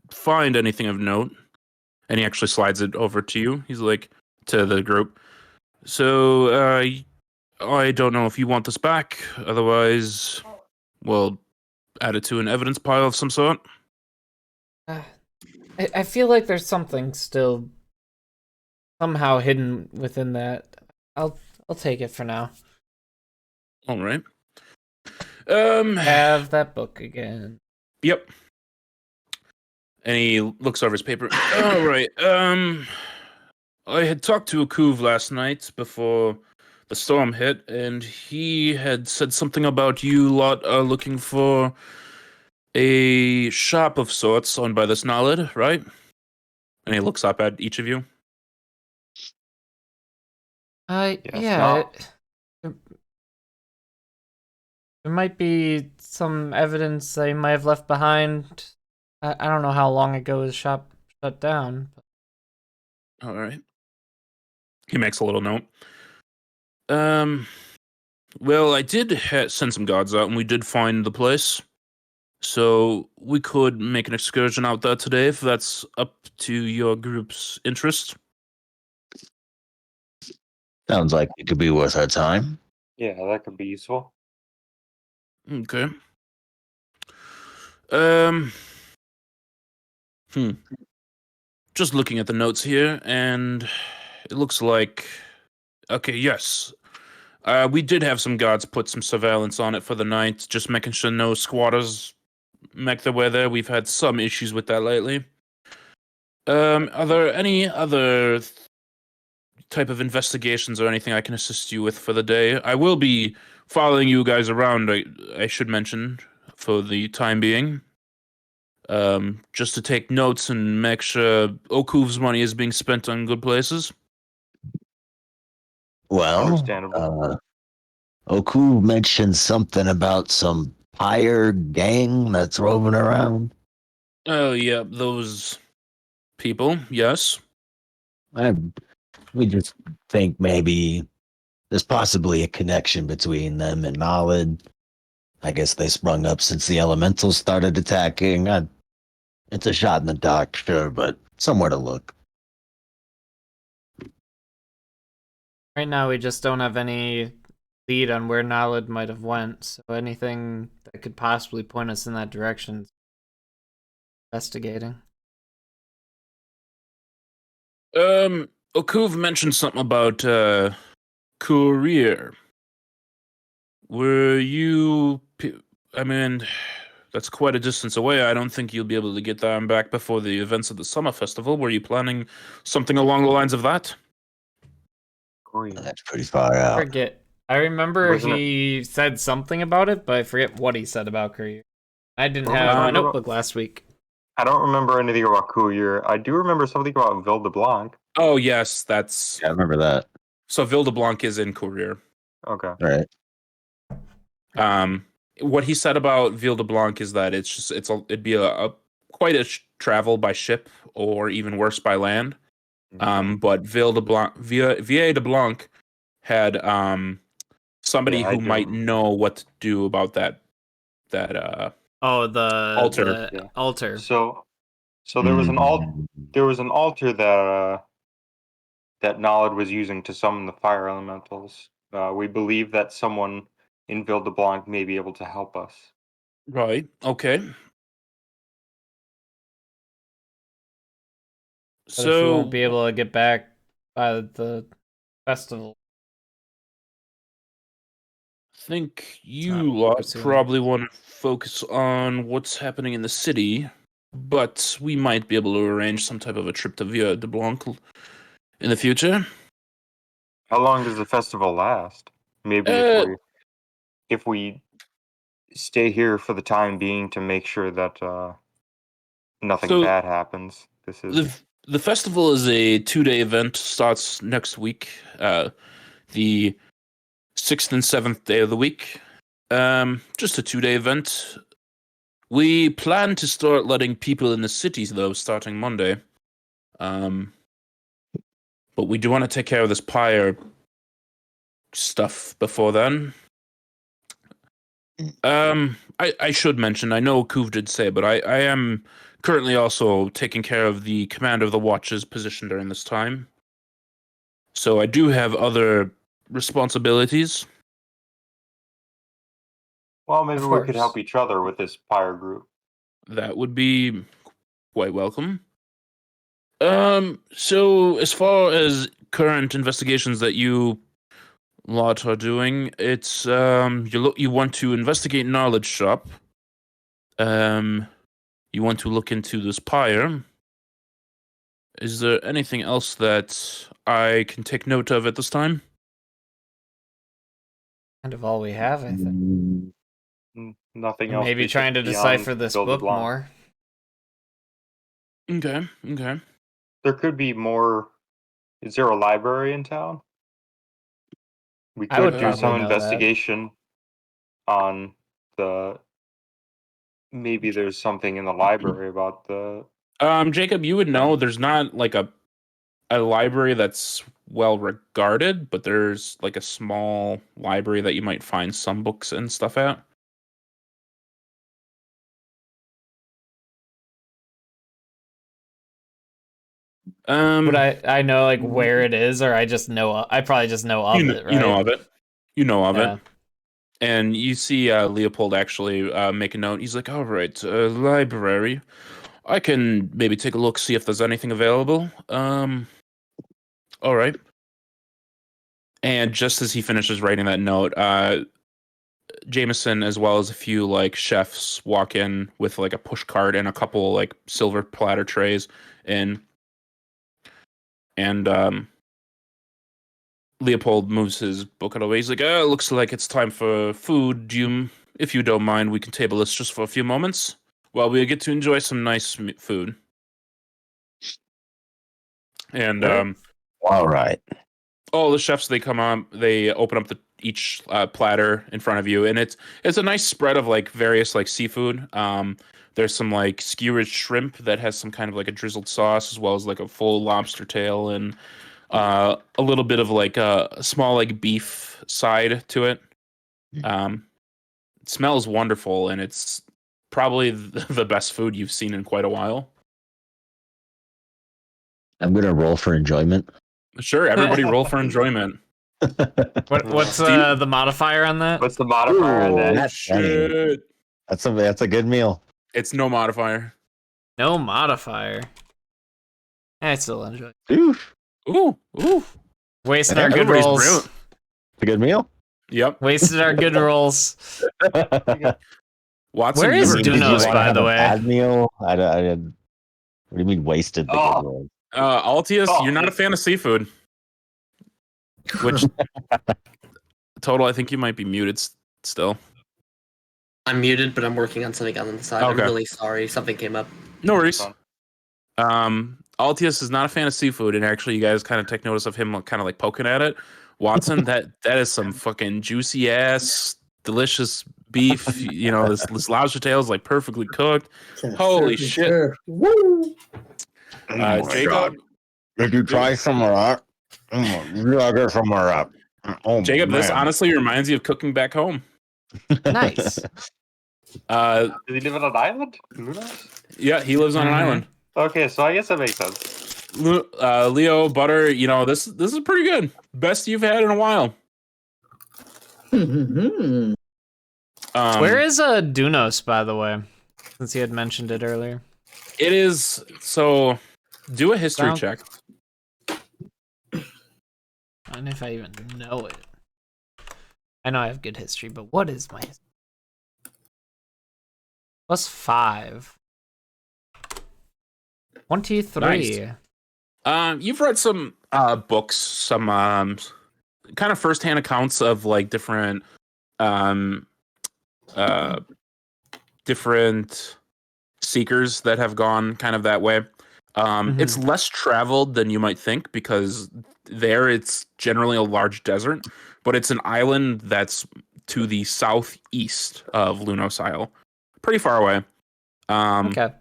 S2: find anything of note. And he actually slides it over to you. He's like, to the group. So I don't know if you want this back. Otherwise, we'll add it to an evidence pile of some sort.
S1: I feel like there's something still somehow hidden within that. I'll take it for now.
S2: All right.
S1: Have that book again.
S2: Yep. And he looks over his paper. All right. I had talked to Okuv last night before the storm hit, and he had said something about you lot are looking for a shop of sorts owned by this Naled, right? And he looks up at each of you.
S1: Yeah. There might be some evidence they might have left behind. I don't know how long ago his shop shut down.
S2: All right. He makes a little note. Well, I did send some guards out, and we did find the place. So we could make an excursion out there today if that's up to your group's interest.
S3: Sounds like it could be worth our time.
S4: Yeah, that could be useful.
S2: Okay. Just looking at the notes here, and it looks like... Okay, yes. We did have some guards put some surveillance on it for the night, just making sure no squatters make their way there. We've had some issues with that lately. Are there any other type of investigations or anything I can assist you with for the day? I will be following you guys around, I should mention, for the time being. Just to take notes and make sure Okuv's money is being spent on good places.
S3: Well,
S4: understandable.
S3: Okuv mentioned something about some pyre gang that's roving around.
S2: Oh, yeah, those people, yes.
S3: We just think maybe there's possibly a connection between them and Naled. I guess they sprung up since the elementals started attacking. It's a shot in the dark, sure, but somewhere to look.
S1: Right now, we just don't have any lead on where Naled might have went, so anything that could possibly point us in that direction is investigating.
S2: Okuv mentioned something about courier. Were you... I mean, that's quite a distance away. I don't think you'll be able to get there and back before the events of the summer festival. Were you planning something along the lines of that?
S3: That's pretty far out.
S1: I remember he said something about it, but I forget what he said about courier. I didn't have my notebook last week.
S4: I don't remember anything about courier. I do remember something about Ville de Blanc.
S2: Oh, yes, that's...
S3: Yeah, I remember that.
S2: So Ville de Blanc is in courier.
S4: Okay.
S3: Right.
S2: What he said about Ville de Blanc is that it'd be quite a travel by ship or even worse by land. But Ville de Blanc had somebody who might know what to do about that altar.
S1: Altar.
S4: So So there was an altar that that Nolad was using to summon the fire elementals. We believe that someone in Ville de Blanc may be able to help us.
S2: Right. Okay.
S1: But if we
S2: So
S1: won't be able to get back by the festival.
S2: I think
S1: not
S2: you lot
S1: pursuing
S2: probably want to focus on what's happening in the city, but we might be able to arrange some type of a trip to Villa de Blanc in the future.
S4: How long does the festival last? Maybe if we stay here for the time being to make sure that nothing
S2: So-
S4: bad happens. This is
S2: The festival is a 2-day event. Starts next week, the 6th and 7th day of the week. Just a 2-day event. We plan to start letting people in the cities though, starting Monday. But we do want to take care of this pyre stuff before then. I should mention, I know Kuv did say, but I am currently also taking care of the command of the watch's position during this time. So I do have other responsibilities.
S4: well, maybe
S1: Of
S4: we could help
S1: course.
S4: each other with this pyre group.
S2: That would be quite welcome. So as far as current investigations that you lot are doing, it's you want to investigate knowledge shop. You want to look into this pyre. Is there anything else that I can take note of at this time?
S1: Kind of all we have, I think.
S4: Nothing
S1: And
S4: else.
S1: maybe trying to
S4: beyond
S1: decipher this
S4: Ville de
S1: book
S4: Blanc.
S1: more.
S2: Okay.
S4: There could be more. Is there a library in town? We
S1: I would
S4: could do
S1: probably
S4: some
S1: know that.
S4: investigation on the. Maybe there's something in the library about the.
S2: Jacob, you would know there's not like a library that's well regarded, but there's like a small library that you might find some books and stuff at.
S1: Would I know like where it is, or I just know I probably just know of it, right?
S2: You know of it. You know of
S1: Yeah.
S2: it. And you see Leopold actually make a note. He's like, all right, library. I can maybe take a look, see if there's anything available. All right. And just as he finishes writing that note, Jameson, as well as a few like chefs, walk in with like a push cart and a couple like silver platter trays in. And Leopold moves his book out of the way. He's like, it looks like it's time for food. If you don't mind, we can table this just for a few moments while we get to enjoy some nice food. And
S3: All right.
S2: all the chefs, they come on, they open up each platter in front of you, and it's a nice spread of like various like seafood. There's some like skewered shrimp that has some kind of like a drizzled sauce, as well as like a full lobster tail and a little bit of like a small like beef side to it. It smells wonderful, and it's probably the best food you've seen in quite a while.
S3: I'm gonna roll for enjoyment.
S2: Sure, everybody roll for enjoyment.
S1: What's the modifier on that?
S4: What's the modifier on that?
S3: That's
S2: Shit.
S3: that's a good meal.
S2: It's no modifier.
S1: No modifier. I still enjoy.
S3: Oof.
S2: Ooh.
S1: Wasted
S3: Yeah,
S1: our good
S2: everybody's
S1: rolls.
S2: brilliant.
S3: It's a good meal.
S2: Yep.
S1: Wasted our good rolls.
S2: Watson,
S1: Where
S2: you
S1: is
S2: were-
S3: Did you
S1: Dunos,
S3: wanna
S1: by
S3: have
S1: the
S3: a
S1: way?
S3: bad meal? I didn't. What do you mean wasted the
S4: Oh.
S3: good meal?
S2: Altius,
S4: Oh.
S2: you're not a fan of seafood. Which total? I think you might be muted still.
S5: I'm muted, but I'm working on something on the side.
S2: Okay.
S5: I'm really sorry. Something came up.
S2: No worries.
S4: Fun.
S2: Altius is not a fan of seafood, and actually, you guys kind of take notice of him, kind of like poking at it. Watson, that is some fucking juicy ass, delicious beef. You know, this lobster tail is like perfectly cooked. Holy shit.
S6: Woo!
S2: Jacob,
S3: Did you try some of that? You gotta get some of that. Oh,
S2: Jacob, this
S3: man.
S2: honestly reminds you of cooking back home.
S1: Nice.
S2: Uh,
S4: Does he live on an island? Who knows?
S2: yeah, he lives on an
S1: Mhm.
S2: island.
S4: Okay, so I guess that makes sense.
S2: Leo Butter, you know this is pretty good. Best you've had in a while.
S1: Where is Dunos, by the way? Since he had mentioned it earlier.
S2: It is so. Do a history check.
S1: I don't know if I even know it. I know I have good history, but what is my history? +5. 23.
S2: Nice. You've read some books, some kind of firsthand accounts of like different different seekers that have gone kind of that way. It's less traveled than you might think because there it's generally a large desert, but it's an island that's to the southeast of Lunos Isle, pretty far away.
S1: Okay.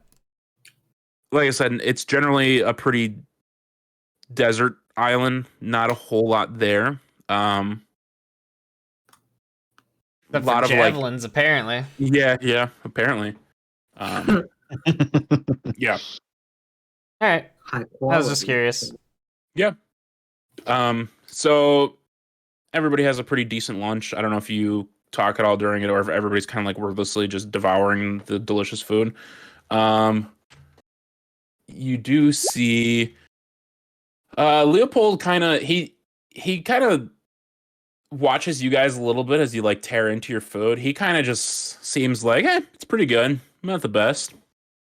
S2: Like I said, it's generally a pretty desert island, not a whole lot there. A
S1: Except
S2: lot
S1: for
S2: of like
S1: javelins, apparently.
S2: yeah, apparently. Yeah.
S1: All right.
S6: High
S1: I
S6: quality.
S1: was just curious.
S2: Yeah. So everybody has a pretty decent lunch. I don't know if you talk at all during it or if everybody's kind of like wordlessly just devouring the delicious food. You do see Leopold he kind of watches you guys a little bit as you like tear into your food. He kind of just seems like, it's pretty good. Not the best.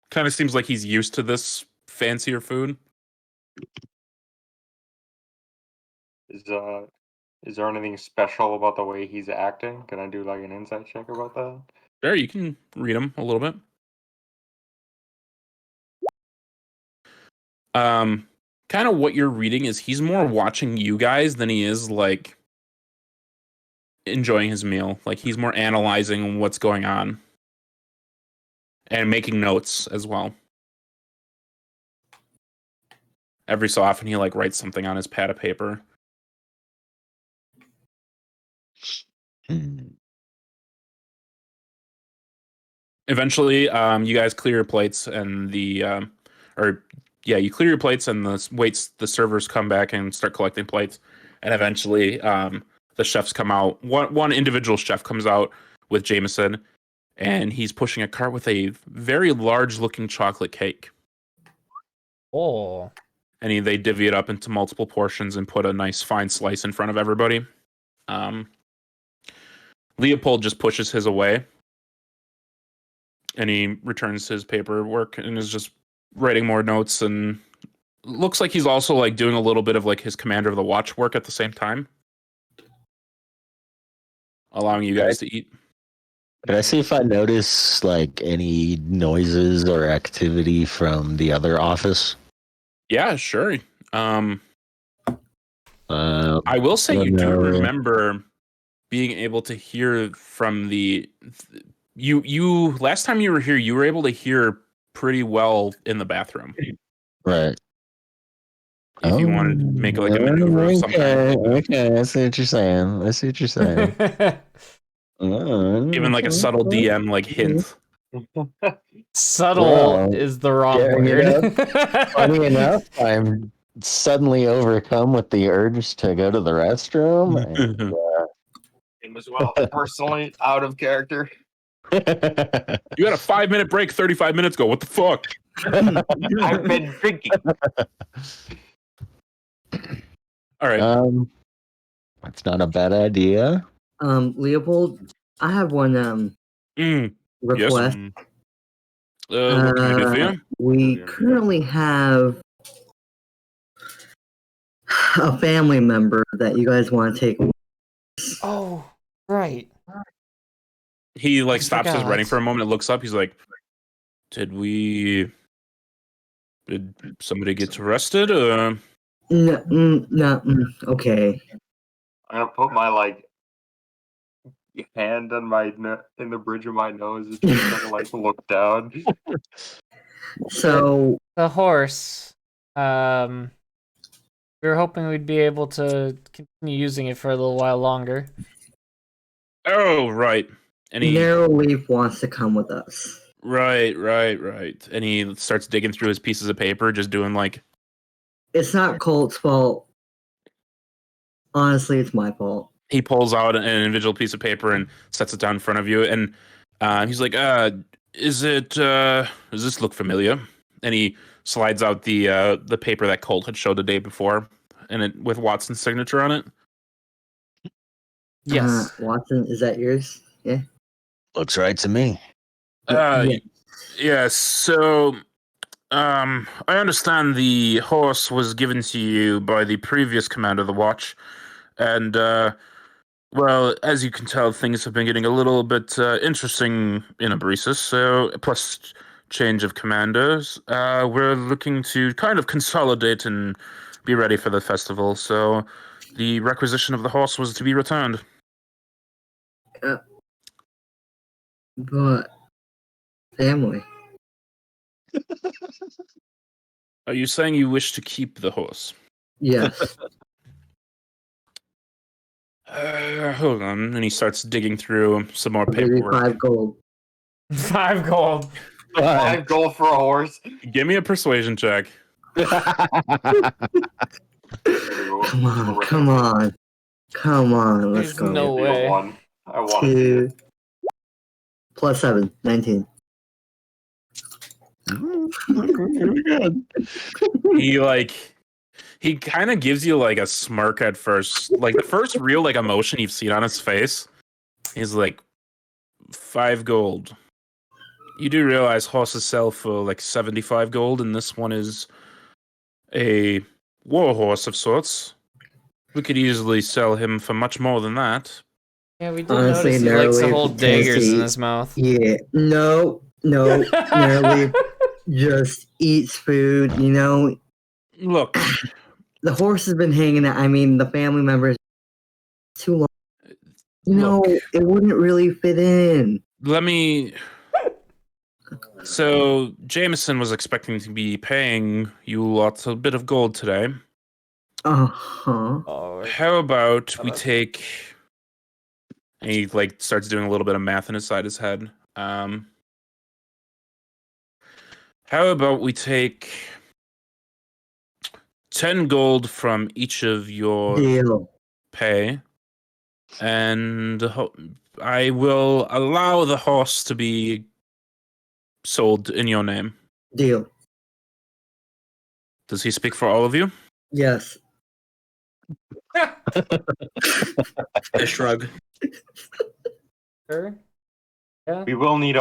S2: Kind of seems like he's used to this fancier food.
S4: Is there anything special about the way he's acting? Can I do like an insight check about that?
S2: Sure, you can read him a little bit. Kind of what you're reading is he's more watching you guys than he is like enjoying his meal. Like he's more analyzing what's going on and making notes as well. Every so often he like writes something on his pad of paper. Eventually, you guys clear your plates and you clear your plates and the servers come back and start collecting plates. And eventually, the chefs come out. One individual chef comes out with Jameson, and he's pushing a cart with a very large-looking chocolate cake.
S1: Oh.
S2: And they divvy it up into multiple portions and put a nice fine slice in front of everybody. Leopold just pushes his away, and he returns his paperwork and is just writing more notes, and looks like he's also like doing a little bit of like his commander of the watch work at the same time, allowing you guys to eat.
S3: Can I see if I notice like any noises or activity from the other office?
S2: Yeah, sure. I will say you do remember being able to hear from you last time you were here, you were able to hear pretty well in the bathroom.
S3: Right.
S2: If you wanted to make like a maneuver of some kind.
S3: Okay, I see what you're saying.
S2: Even like a subtle DM like hint.
S1: Subtle is the wrong word.
S3: Funny enough, I'm suddenly overcome with the urge to go to the restroom. And,
S4: Him as well. Personally, out of character.
S2: You had a 5-minute break 35 minutes ago. What the fuck?
S4: I've been drinking.
S2: All right.
S3: That's not a bad idea.
S6: Leopold, I have one request.
S2: What can I do for you?
S6: We currently have a family member that you guys want to take.
S1: Oh, right.
S2: He like
S1: I
S2: stops his
S1: forgot.
S2: writing for a moment and looks up. He's like, Did somebody get arrested?
S6: No, okay.
S4: I'm gonna put my like hand on my in the bridge of my nose and just kind of like look down.
S6: So
S1: The horse. We were hoping we'd be able to continue using it for a little while longer.
S2: Oh, right. And he
S6: Narrow Leaf wants to come with us.
S2: Right. And he starts digging through his pieces of paper, just doing like.
S6: It's not Colt's fault. Honestly, it's my fault.
S2: He pulls out an individual piece of paper and sets it down in front of you, and he's like, "Is it? Does this look familiar?" And he slides out the paper that Colt had showed the day before, and it with Watson's signature on it.
S1: Yes.
S6: Watson, is that yours? Yeah.
S3: Looks right to me.
S6: Yeah.
S2: Yes. So, I understand the horse was given to you by the previous commander of the watch, and well, as you can tell, things have been getting a little bit interesting in Abresis. So, plus change of commanders, we're looking to kind of consolidate and be ready for the festival. So, the requisition of the horse was to be returned.
S6: But family.
S2: Are you saying you wish to keep the horse?
S6: Yes.
S2: Hold on. And he starts digging through some more
S6: I'll give you
S2: paperwork.
S6: 5 gold.
S1: 5 gold.
S4: 5 gold for a horse.
S2: Give me a persuasion check.
S6: Come on. Let's
S1: There's
S6: go.
S1: no way.
S4: I want
S6: 2 plus 7, 19.
S2: He kind of gives you like a smirk at first, like the first real like emotion you've seen on his face. He's like, 5 gold. You do realize horses sell for like 75 gold, and this one is a war horse of sorts. We could easily sell him for much more than that.
S1: Yeah, we did
S6: Honestly,
S1: notice he likes to
S6: Nerly
S1: hold
S6: tends
S1: daggers
S6: to
S1: in
S6: eat-
S1: his mouth.
S6: Yeah. No. Nerly just eats food, you know.
S2: Look,
S6: The horse has been hanging out. I mean, the family members too long. You know,
S2: Look.
S6: it wouldn't really fit in.
S2: let me. So Jameson was expecting to be paying you a bit of gold today.
S6: Uh-huh.
S1: Oh,
S2: How about we take? And he like starts doing a little bit of math inside his head. How about we take 10 gold from each of your
S6: Deal.
S2: pay, and I will allow the horse to be sold in your name.
S6: Deal.
S2: Does he speak for all of you?
S6: Yes.
S5: I shrug.
S1: sure. Yeah.
S4: We will need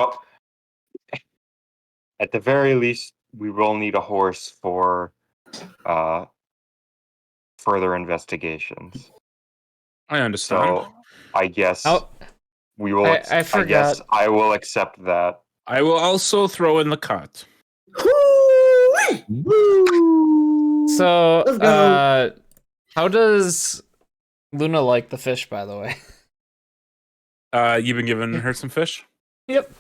S4: at the very least, we will need a horse for further investigations.
S2: I understand.
S4: So I guess
S1: Oh,
S4: we will.
S1: I
S4: I
S1: forgot.
S4: guess I will accept that.
S2: I will also throw in the cart.
S1: So,
S6: Let's go.
S1: how does Luna like the fish, by the way?
S2: You've been giving her some fish?
S1: Yep.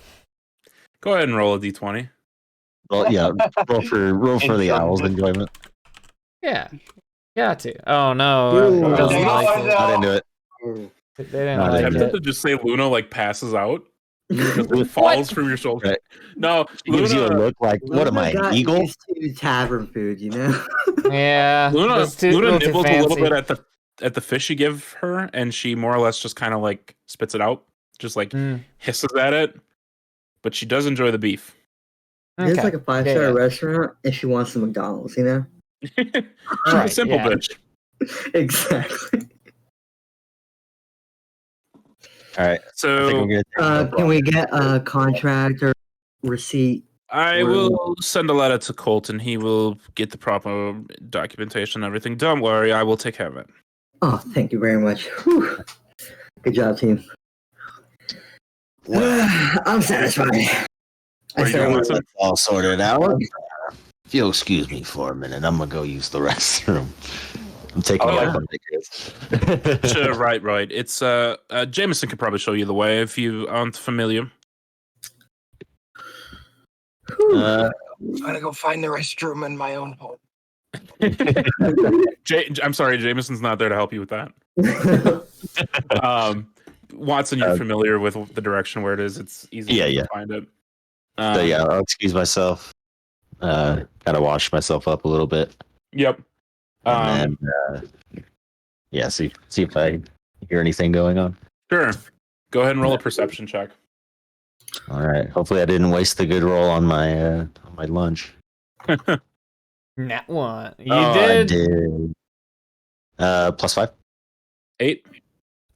S2: Go ahead and roll a d20.
S3: Well, yeah, roll for the owl's enjoyment.
S1: Yeah. Got to. Oh no.
S6: Ooh.
S1: Who doesn't
S4: No,
S1: like it?
S4: no.
S3: Not into it.
S1: They didn't
S3: Not
S1: like
S3: into
S2: Tempted
S1: it.
S2: to just say Luna like passes out. It falls from your shoulder.
S3: Right.
S2: No,
S3: She gives you a
S2: Luna,
S3: look like, what am I,
S6: Luna
S3: an
S6: got
S3: eagle?
S6: used to tavern food, you know?
S1: Yeah.
S2: Luna
S1: that's too
S2: nibbles a little
S1: fancy.
S2: bit at the fish you give her, and she more or less just kind of like spits it out, just like
S1: Mm,
S2: hisses at it. But she does enjoy the beef.
S6: It's
S1: okay.
S6: like a 5-star
S1: Yeah.
S6: restaurant if she wants some McDonald's, you know?
S2: She's a
S1: Right,
S2: simple
S1: yeah.
S2: bitch.
S6: Exactly.
S3: All right. I think
S2: So
S3: I'm gonna take
S6: Can we get a contract or receipt?
S2: I will send a letter to Colt, and he will get the proper documentation and everything. Don't worry, I will take care of it.
S6: Oh, thank you very much. Whew. Good job, team. I'm satisfied.
S2: Where are you going, Watson?
S3: That's all sorted out. If you'll excuse me for a minute, I'm gonna go use the restroom. I'm taking
S2: Oh,
S3: a
S2: yeah. Sure, right. It's Jameson could probably show you the way if you aren't familiar.
S6: Whew.
S4: I'm gonna go find the restroom in my own home.
S2: I'm sorry, Jameson's not there to help you with that. Watson, you're familiar with the direction where it is. It's easy
S3: Yeah,
S2: to
S3: yeah.
S2: find it.
S3: So yeah, I'll excuse myself. Gotta wash myself up a little bit,
S2: Yep.
S3: and then yeah, see if I hear anything going on.
S2: Sure. Go ahead and roll a perception check.
S3: All right. Hopefully, I didn't waste the good roll on my lunch.
S1: Nat one. You
S3: I
S1: did.
S3: did. +5.
S2: 8.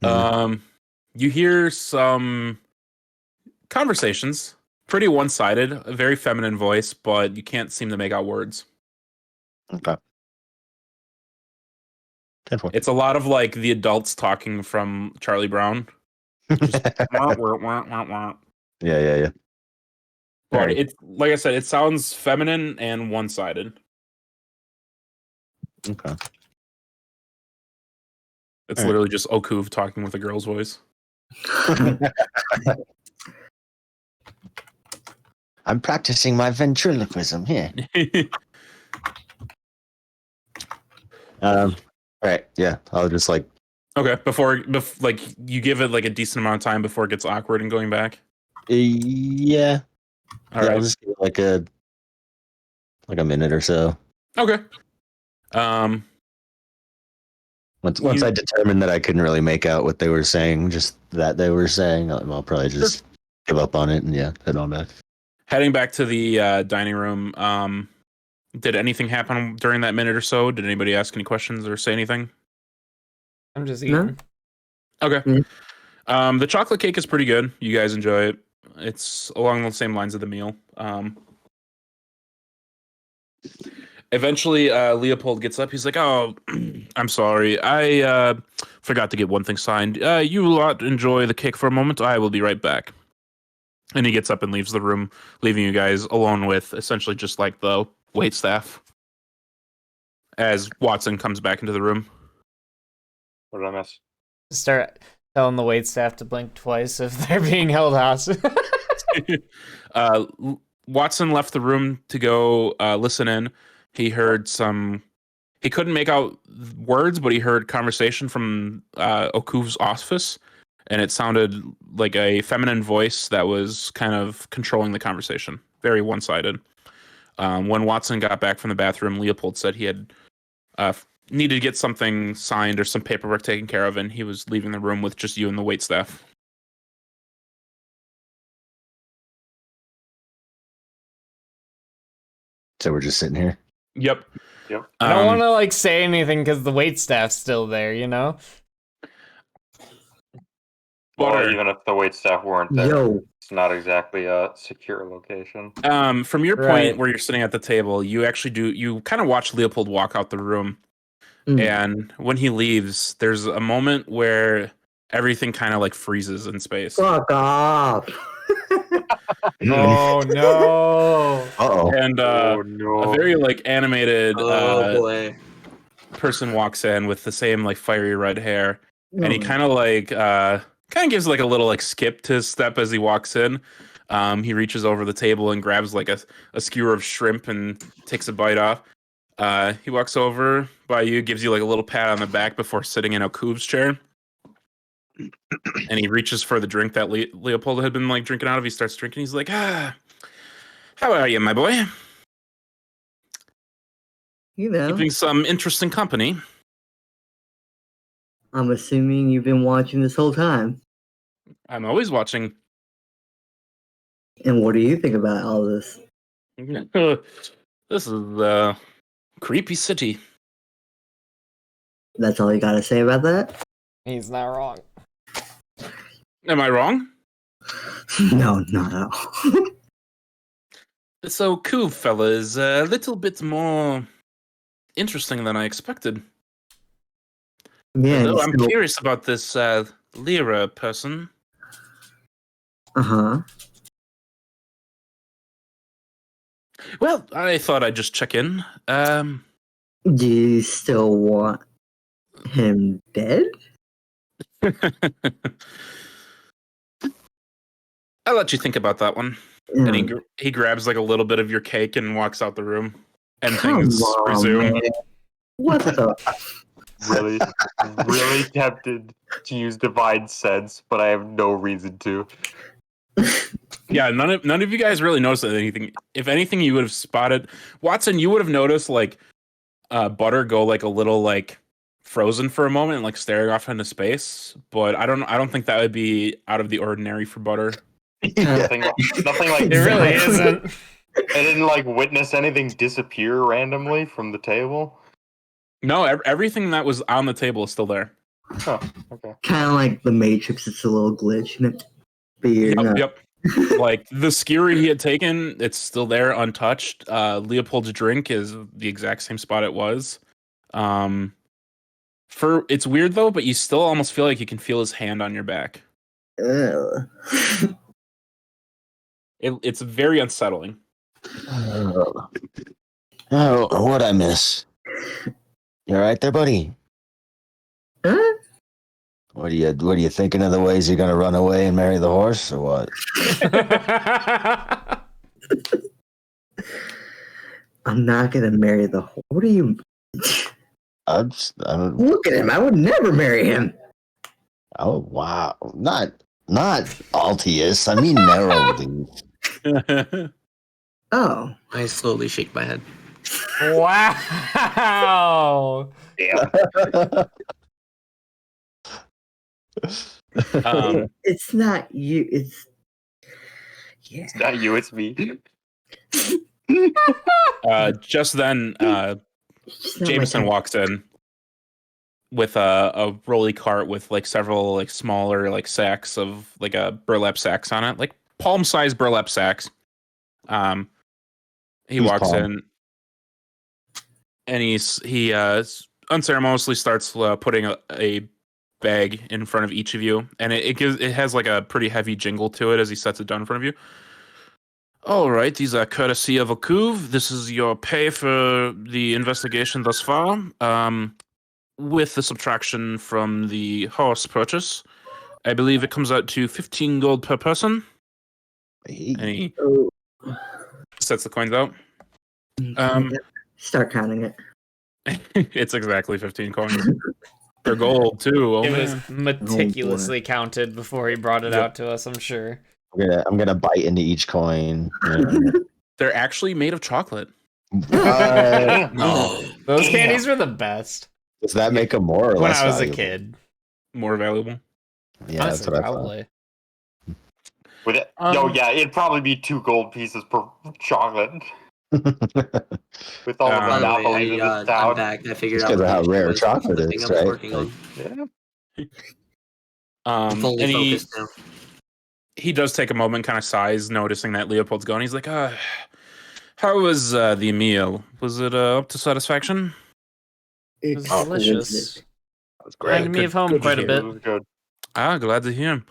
S3: Mhm.
S2: You hear some conversations, pretty one-sided, a very feminine voice, but you can't seem to make out words.
S3: Okay. 10-4.
S2: It's a lot of like the adults talking from Charlie Brown. Just wah, wah, wah, wah, wah.
S3: Yeah.
S2: But
S3: Alright.
S2: it's like I said, it sounds feminine and one-sided.
S3: Okay.
S2: It's
S3: Alright.
S2: literally just Okuv talking with a girl's voice.
S3: I'm practicing my ventriloquism here. All right. Yeah. I'll just like.
S2: Okay, before like you give it like a decent amount of time before it gets awkward and going back.
S3: Yeah.
S2: All
S3: I'll
S2: right.
S3: just give it like a minute or so.
S2: Okay.
S3: Once I determined that I couldn't really make out what they were saying, just that they were saying, I'll probably just give up on it and head on back.
S2: Heading back to the dining room. Did anything happen during that minute or so? Did anybody ask any questions or say anything?
S1: I'm just
S6: No.
S1: eating.
S2: Okay. The chocolate cake is pretty good. You guys enjoy it. It's along the same lines of the meal. Eventually, Leopold gets up. He's like, "Oh, I'm sorry. I forgot to get one thing signed. You lot enjoy the cake for a moment. I will be right back." And he gets up and leaves the room, leaving you guys alone with essentially just like the wait staff. As Watson comes back into the room.
S4: What did I miss?
S1: Start telling the wait staff to blink twice if they're being held hostage.
S2: Watson left the room to go listen in. He heard he couldn't make out words, but he heard conversation from Okuv's office, and it sounded like a feminine voice that was kind of controlling the conversation. Very one-sided. When Watson got back from the bathroom, Leopold said he had needed to get something signed or some paperwork taken care of, and he was leaving the room with just you and the waitstaff.
S3: So we're just sitting here.
S2: Yep.
S1: I don't want to like say anything because the wait staff's still there, you know?
S2: Butter.
S4: Well, even if the wait staff weren't there,
S6: Yo.
S4: it's not exactly a secure location.
S2: From your
S1: Right.
S2: point where you're sitting at the table, you actually you kind of watch Leopold walk out the room. And when he leaves, there's a moment where everything kind of like freezes in space.
S6: Fuck off.
S1: Oh no.
S3: Uh-oh.
S2: And
S4: Oh
S2: a
S4: no!
S2: very like animated
S5: Oh boy.
S2: person walks in with the same like fiery red hair, and he
S6: No.
S2: kind of like kind of gives like a little like skip to his step as he walks in. He reaches over the table and grabs like a skewer of shrimp and takes a bite off. He walks over by you, gives you like a little pat on the back before sitting in Okuv's chair. And he reaches for the drink that Leopold had been like drinking out of. He starts drinking. He's like, how are you, my boy?
S6: You know,
S2: Keeping some interesting company.
S6: I'm assuming you've been watching this whole time.
S2: I'm always watching.
S6: And what do you think about all this?
S2: This is a creepy city.
S6: That's all you got to say about that?
S1: He's not wrong.
S2: Am I wrong?
S6: No, not at all.
S2: So, Kuv fella is a little bit more interesting than I expected.
S6: Yeah.
S2: Although I'm curious about this Lyra person.
S6: Uh-huh.
S2: Well, I thought I'd just check in.
S6: Do you still want him dead?
S2: I'll let you think about that one.
S6: Yeah.
S2: And he grabs like a little bit of your cake and walks out the room. And
S6: Come
S2: things
S6: on,
S2: resume.
S6: man. What the?
S4: Really, really tempted to use divine sense, but I have no reason to.
S2: Yeah, none of you guys really noticed anything. If anything, you would have spotted Watson. You would have noticed like Butter go like a little like frozen for a moment, and like staring off into space. But I don't think that would be out of the ordinary for Butter.
S4: Nothing like
S1: It really
S6: Exactly.
S1: isn't.
S4: I didn't like witness anything disappear randomly from the table.
S2: No, everything that was on the table is still there.
S4: Huh. Okay.
S6: Kind of like the Matrix. It's a little glitch in it. But you're not.
S2: Yep. Like the skewery he had taken, it's still there untouched. Leopold's drink is the exact same spot it was. It's weird though, but you still almost feel like you can feel his hand on your back.
S6: Ugh.
S2: It's very unsettling.
S3: Oh, what'd I miss? You all right there, buddy?
S6: Huh?
S3: What are you thinking of the ways you're gonna run away and marry the horse, or what?
S6: I'm not gonna marry the. What are you?
S3: I'm,
S6: Look at him. I would never marry him.
S3: oh wow, not Altius. I mean Nerald.
S6: Oh,
S5: I slowly shake my head.
S1: Wow.
S6: it's not you. It's yeah.
S4: It's not you, it's me.
S2: Just then,
S6: It's not my
S2: Jameson
S6: type.
S2: walks in with a rolly cart with like several like smaller like sacks of like burlap sacks on it, like palm-sized burlap sacks. He
S3: Who's
S2: walks
S3: palm?
S2: in and he unceremoniously starts putting a bag in front of each of you, and it has like a pretty heavy jingle to it as he sets it down in front of you. All right, these are courtesy of a couve. This is your pay for the investigation thus far. With the subtraction from the horse purchase, I believe it comes out to 15 gold per person. And he
S6: Oh.
S2: sets the coins out.
S6: Start counting it.
S2: It's exactly 15 coins. For gold, too. Oh,
S1: It
S2: man.
S1: was meticulously counted before he brought it out to us, I'm sure.
S3: I'm gonna bite into each coin.
S2: They're actually made of chocolate.
S3: No.
S1: Those
S4: Damn.
S1: candies were the best
S3: Does that make them more or
S1: when
S3: less
S1: I was
S3: valuable?
S1: a kid.
S2: More valuable.
S3: Yeah,
S1: Honestly,
S3: that's what I
S1: probably.
S4: With it, yeah, it'd probably be 2 gold pieces per chocolate.
S3: thought.
S4: With all the
S5: By the
S4: monopolies
S5: way,
S4: in this
S5: I'm
S4: town.
S5: back. I figured
S3: Just
S5: out
S3: 'cause of
S5: what
S3: how
S5: the issue
S3: rare
S5: was.
S3: chocolate
S5: The
S3: is,
S5: thing I was
S3: right?
S5: working on.
S4: Yeah.
S5: I'm fully
S2: And
S5: focused now.
S2: he does take a moment, kind of sighs, noticing that Leopold's gone. He's like, how was the meal? Was it up to satisfaction?
S1: It was
S6: Exquisite.
S1: delicious.
S3: That was
S1: Reminded
S3: great.
S1: me of home
S2: good to
S1: quite a
S2: hear.
S1: bit.
S4: It was good.
S2: Glad to hear.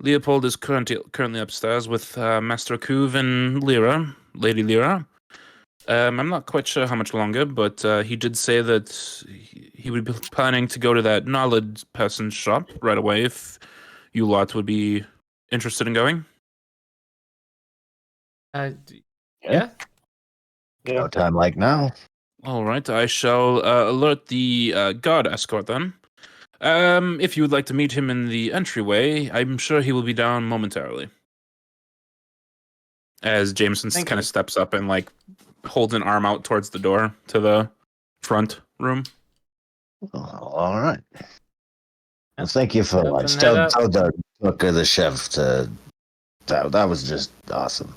S2: Leopold is currently upstairs with Master Couve and Lady Lyra. I'm not quite sure how much longer, but he did say that he would be planning to go to that knowledge person's shop right away if you lot would be interested in going.
S1: Yeah.
S4: Yeah.
S3: No time like now.
S2: All right, I shall alert the guard escort then. If you would like to meet him in the entryway, I'm sure he will be down momentarily. As Jameson
S1: Thank
S2: kind
S1: you.
S2: of steps up and like holds an arm out towards the door to the front room.
S3: Oh, all right. Well, thank you for
S1: Open
S3: lunch.
S1: that
S3: Tell
S1: up.
S3: the cook or the chef to. That was just awesome.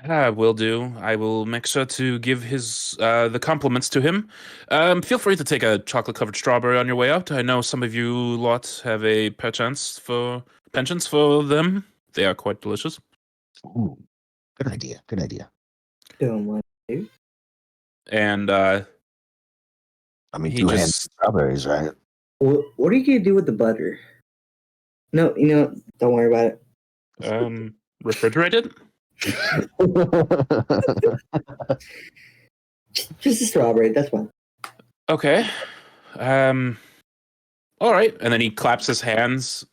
S2: Will do. I will make sure to give his the compliments to him. Feel free to take a chocolate-covered strawberry on your way out. I know some of you lot have a penchant for them. They are quite delicious.
S3: Ooh, good idea. Good idea.
S6: Don't want to.
S2: And
S3: I mean,
S2: He
S3: 2 hands
S2: just-
S3: of strawberries, right?
S6: What are you gonna do with the butter? No, don't worry about it.
S2: refrigerated.
S6: Just a strawberry. That's fine.
S2: Okay. All right. And then he claps his hands,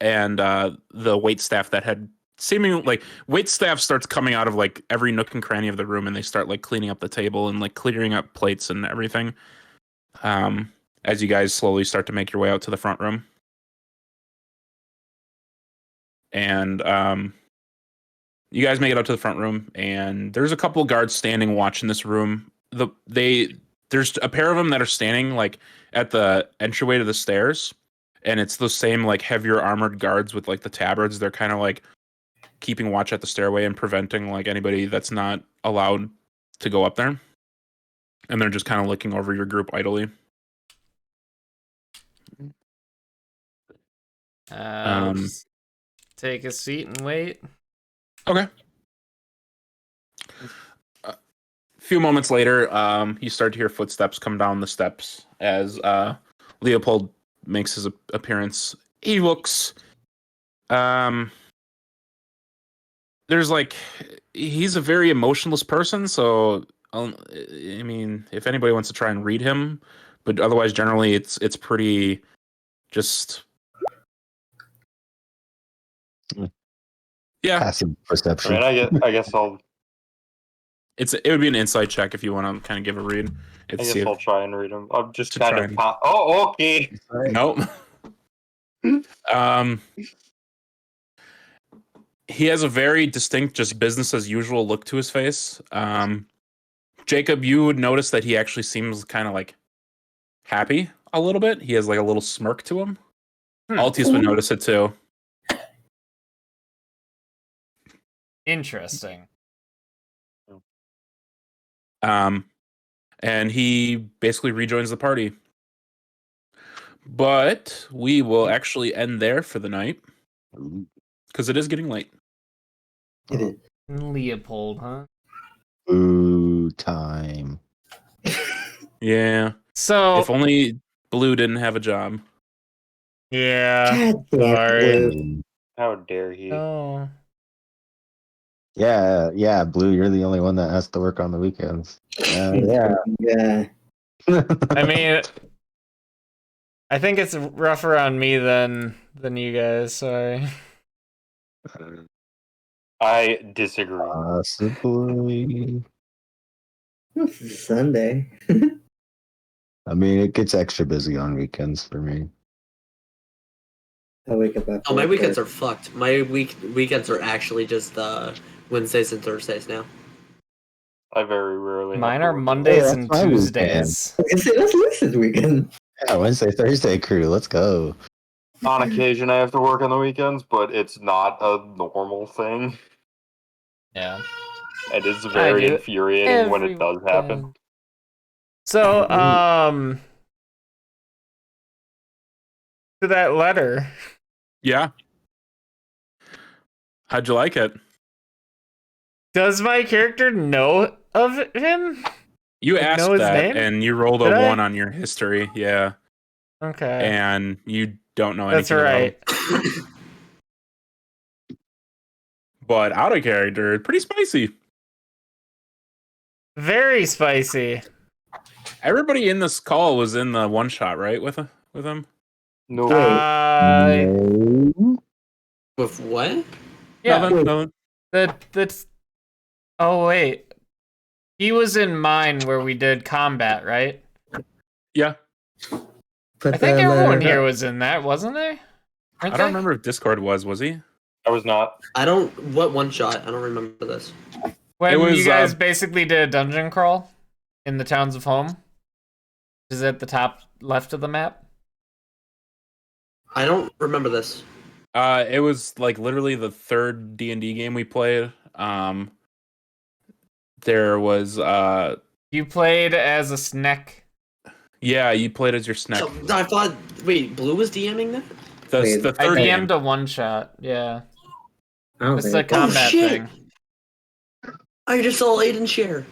S2: and the wait staff that had seemingly like wait staff starts coming out of like every nook and cranny of the room, and they start like cleaning up the table and like clearing up plates and everything. As you guys slowly start to make your way out to the front room. and you guys make it up to the front room, and there's a couple guards standing watching this room. There's a pair of them that are standing like at the entryway to the stairs, and it's the same like heavier armored guards with like the tabards. They're kind of like keeping watch at the stairway and preventing like anybody that's not allowed to go up there. And they're just kind of looking over your group idly.
S1: Just take a seat and wait.
S2: Okay. A few moments later, you start to hear footsteps come down the steps as Leopold makes his appearance. He looks, there's like, he's a very emotionless person, so I mean, if anybody wants to try and read him, but otherwise, generally, it's pretty just. Yeah,
S3: Passive perception.
S4: I mean, I guess I'll
S2: it would be an insight check if you want to kind of give a read.
S4: I'll try and read them. I'm just
S2: To
S4: kind
S2: try
S4: of.
S2: and-
S4: Oh, okay.
S2: Nope. He has a very distinct, just business as usual look to his face. Jacob, you would notice that he actually seems kind of like happy a little bit. He has like a little smirk to him. Altius would notice it too.
S1: Interesting.
S2: And he basically rejoins the party. But we will actually end there for the night because it is getting late.
S6: It is.
S1: Leopold, huh?
S3: Ooh, time.
S2: Yeah.
S1: So
S2: If only Blue didn't have a job.
S1: yeah.
S6: God damn it,
S1: Sorry.
S6: Blue.
S4: How dare he?
S1: Oh.
S3: Yeah, Blue, you're the only one that has to work on the weekends. Yeah.
S6: Yeah.
S1: I mean, I think it's rougher on me than you guys. Sorry.
S4: I disagree.
S3: Possibly.
S6: This is Sunday.
S3: I mean, it gets extra busy on weekends for me.
S6: I wake up after.
S5: Oh, my weekends are fucked. My weekends are actually just Wednesdays and Thursdays now.
S4: I very rarely.
S1: Mine
S4: have
S1: are
S4: to work.
S1: Mondays
S3: that's
S1: and
S3: my weekend.
S1: Tuesdays.
S6: I say that's Lisa's weekend.
S3: Yeah, Wednesday, Thursday crew. Let's go.
S4: On occasion, I have to work on the weekends, but it's not a normal thing.
S1: Yeah.
S4: It is very
S1: do
S4: infuriating when it does happen.
S1: weekend. So, to that letter.
S2: Yeah. How'd you like it?
S1: Does my character know of him?
S2: You
S1: Like,
S2: asked
S1: know his
S2: that,
S1: name?
S2: and you rolled a
S1: Did I?
S2: 1 on your history. Yeah.
S1: Okay.
S2: And you don't know
S1: That's
S2: anything
S1: right.
S2: about him. But out of character, pretty spicy.
S1: Very spicy.
S2: Everybody in this call was in the one shot, right? With him?
S4: No.
S3: No.
S5: With what?
S1: Yeah.
S2: Nothing.
S1: That's. Oh wait. He was in mine where we did combat, right?
S2: Yeah.
S1: I think everyone here was in that, wasn't they?
S2: I don't remember if Discord was he?
S4: I was not.
S5: What one shot? I don't remember this.
S1: When
S2: It was,
S1: you guys basically did a dungeon crawl in the Towns of Home. Is it at the top left of the map?
S5: I don't remember this.
S2: It was like literally the third D&D game we played. There was
S1: You played as a snack.
S2: yeah, you played as your snack.
S5: So, I thought. Wait, Blue was DMing that?
S2: The
S1: I
S2: third
S1: DM'd
S2: game.
S1: a one shot. Yeah,
S6: I don't
S1: it's a
S6: think
S1: combat
S5: shit.
S1: thing.
S5: I just saw Aiden share.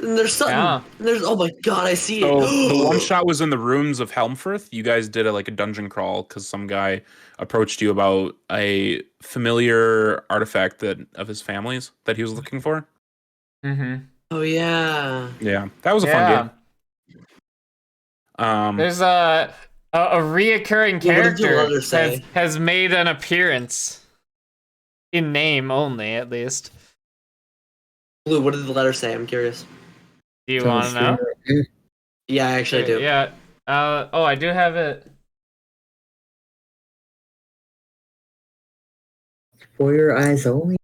S5: And there's something.
S1: Yeah.
S5: And there's oh my god, I see
S2: So
S5: it.
S2: the one shot was in the ruins of Helmfirth. You guys did a dungeon crawl because some guy approached you about a familiar artifact of his family's that he was looking for.
S1: Mm-hmm.
S5: Oh yeah.
S2: Yeah, that was a fun game.
S1: There's a reoccurring
S5: Yeah, what did your
S1: character
S5: letter say?
S1: has made an appearance. In name only, at least.
S5: Blue, what did the letter say? I'm curious.
S1: Do you want to know?
S5: Yeah, I actually do.
S1: Yeah. I do have it.
S6: For your eyes only?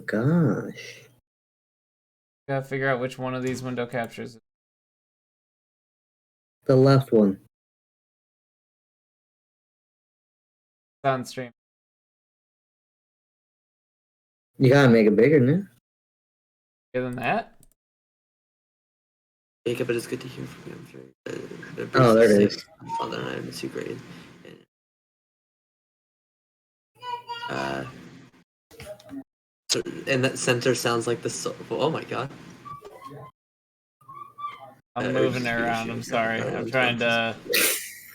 S6: Gosh.
S1: Gotta figure out which one of these window captures.
S6: The left one.
S1: It's on stream.
S6: You gotta make it bigger, no?
S1: Bigger than that?
S5: Jacob, it is good to hear from you. I'm sure.
S6: Oh, there it is.
S5: My father and I miss you great. So, and that center sounds like the. Oh my god.
S1: I'm moving it around. I'm sorry. I'm trying to.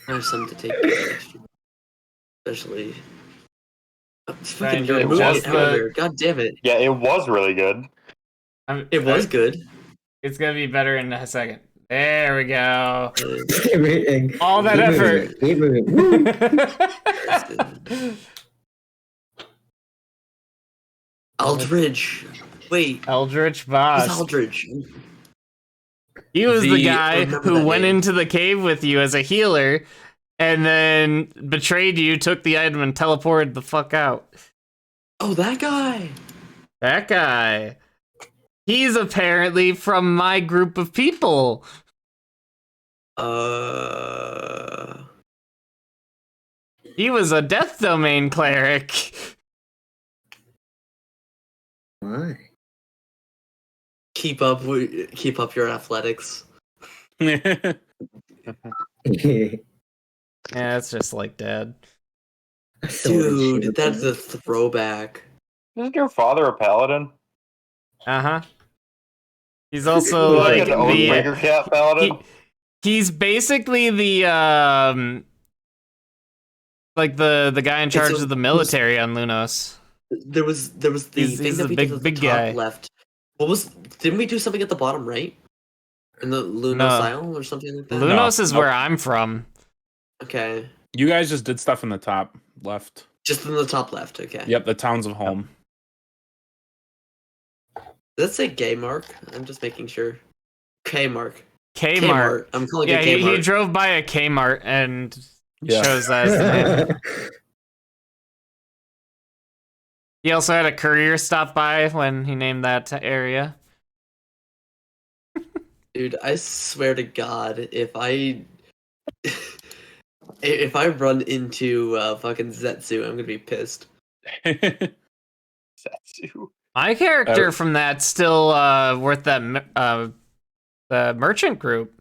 S5: There's some to take care of, especially. It's fucking
S1: Trying to
S5: good.
S1: adjust the-
S5: God damn it!
S4: Yeah, it was really good.
S5: It was good.
S1: It's gonna be better in a second. There we go.
S6: Everything.
S1: All that
S6: Keep
S1: effort.
S6: moving, keep moving. Woo!
S5: Aldridge. Wait.
S1: Eldritch
S5: Who's
S1: Boss.
S5: Aldridge?
S1: He was the guy
S5: remember
S1: who
S5: that
S1: went
S5: name.
S1: into the cave with you as a healer and then betrayed you, took the item, and teleported the fuck out.
S5: Oh, that guy.
S1: That guy. He's apparently from my group of people. He was a death domain cleric.
S6: Why?
S5: Keep up your athletics.
S1: Yeah, it's just like Dad.
S5: Dude, that's a throwback.
S4: Isn't your father a paladin?
S1: Uh-huh. He's also like
S4: an Oathbreaker cat paladin?
S1: he's basically the like the guy in charge of the military on Lunos.
S5: There was the
S1: He's
S5: thing
S1: a
S5: that we did at the
S1: big
S5: top
S1: guy.
S5: left. Didn't we do something at the bottom right? In the Lunos
S1: No.
S5: Isle or something like that?
S1: Lunos is
S2: nope.
S1: where I'm from.
S5: Okay.
S2: You guys just did stuff in the top left.
S5: Just in the top left, okay.
S2: Yep, the towns of home.
S5: Does that say gay mark? I'm just making sure. Kmart.
S1: Kmart.
S5: I'm calling
S1: Yeah,
S5: it
S1: he
S5: Kmart.
S1: drove by a Kmart and
S2: Yeah.
S1: chose that as the name. He also had a courier stop by when he named that area.
S5: Dude, I swear to God, if I if I run into fucking Zetsu, I'm gonna be pissed.
S4: Satsu.
S1: My character from that's still worth that the merchant group.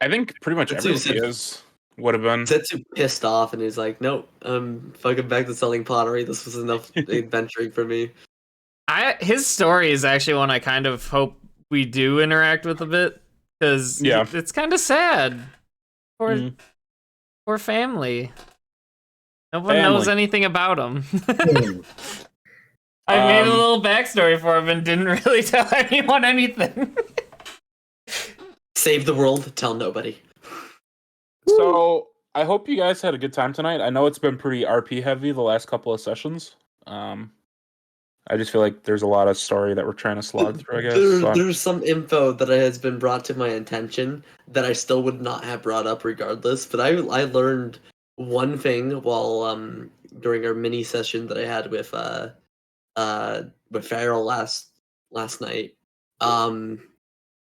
S2: I think pretty much
S5: That's
S2: everybody
S5: who
S2: is would have been.
S5: Zetsu pissed off and he's like, "Nope, I'm fucking back to selling pottery. This was enough adventuring for me."
S1: His story is actually one I kind of hope we do interact with a bit because
S2: Yeah.
S1: it's kind of sad. Poor,
S2: Mm.
S1: poor family. No one knows
S2: Family.
S1: anything about him.
S6: Hmm.
S1: I made a
S2: Um,
S1: little backstory for him and didn't really tell anyone anything.
S5: Save the world, tell nobody.
S2: So I hope you guys had a good time tonight. I know it's been pretty RP heavy the last couple of sessions. I just feel like there's a lot of story that we're trying to slog through, I guess. So
S5: There's some info that has been brought to my attention that I still would not have brought up regardless. But I learned one thing while during our mini session that I had with Farrell last night.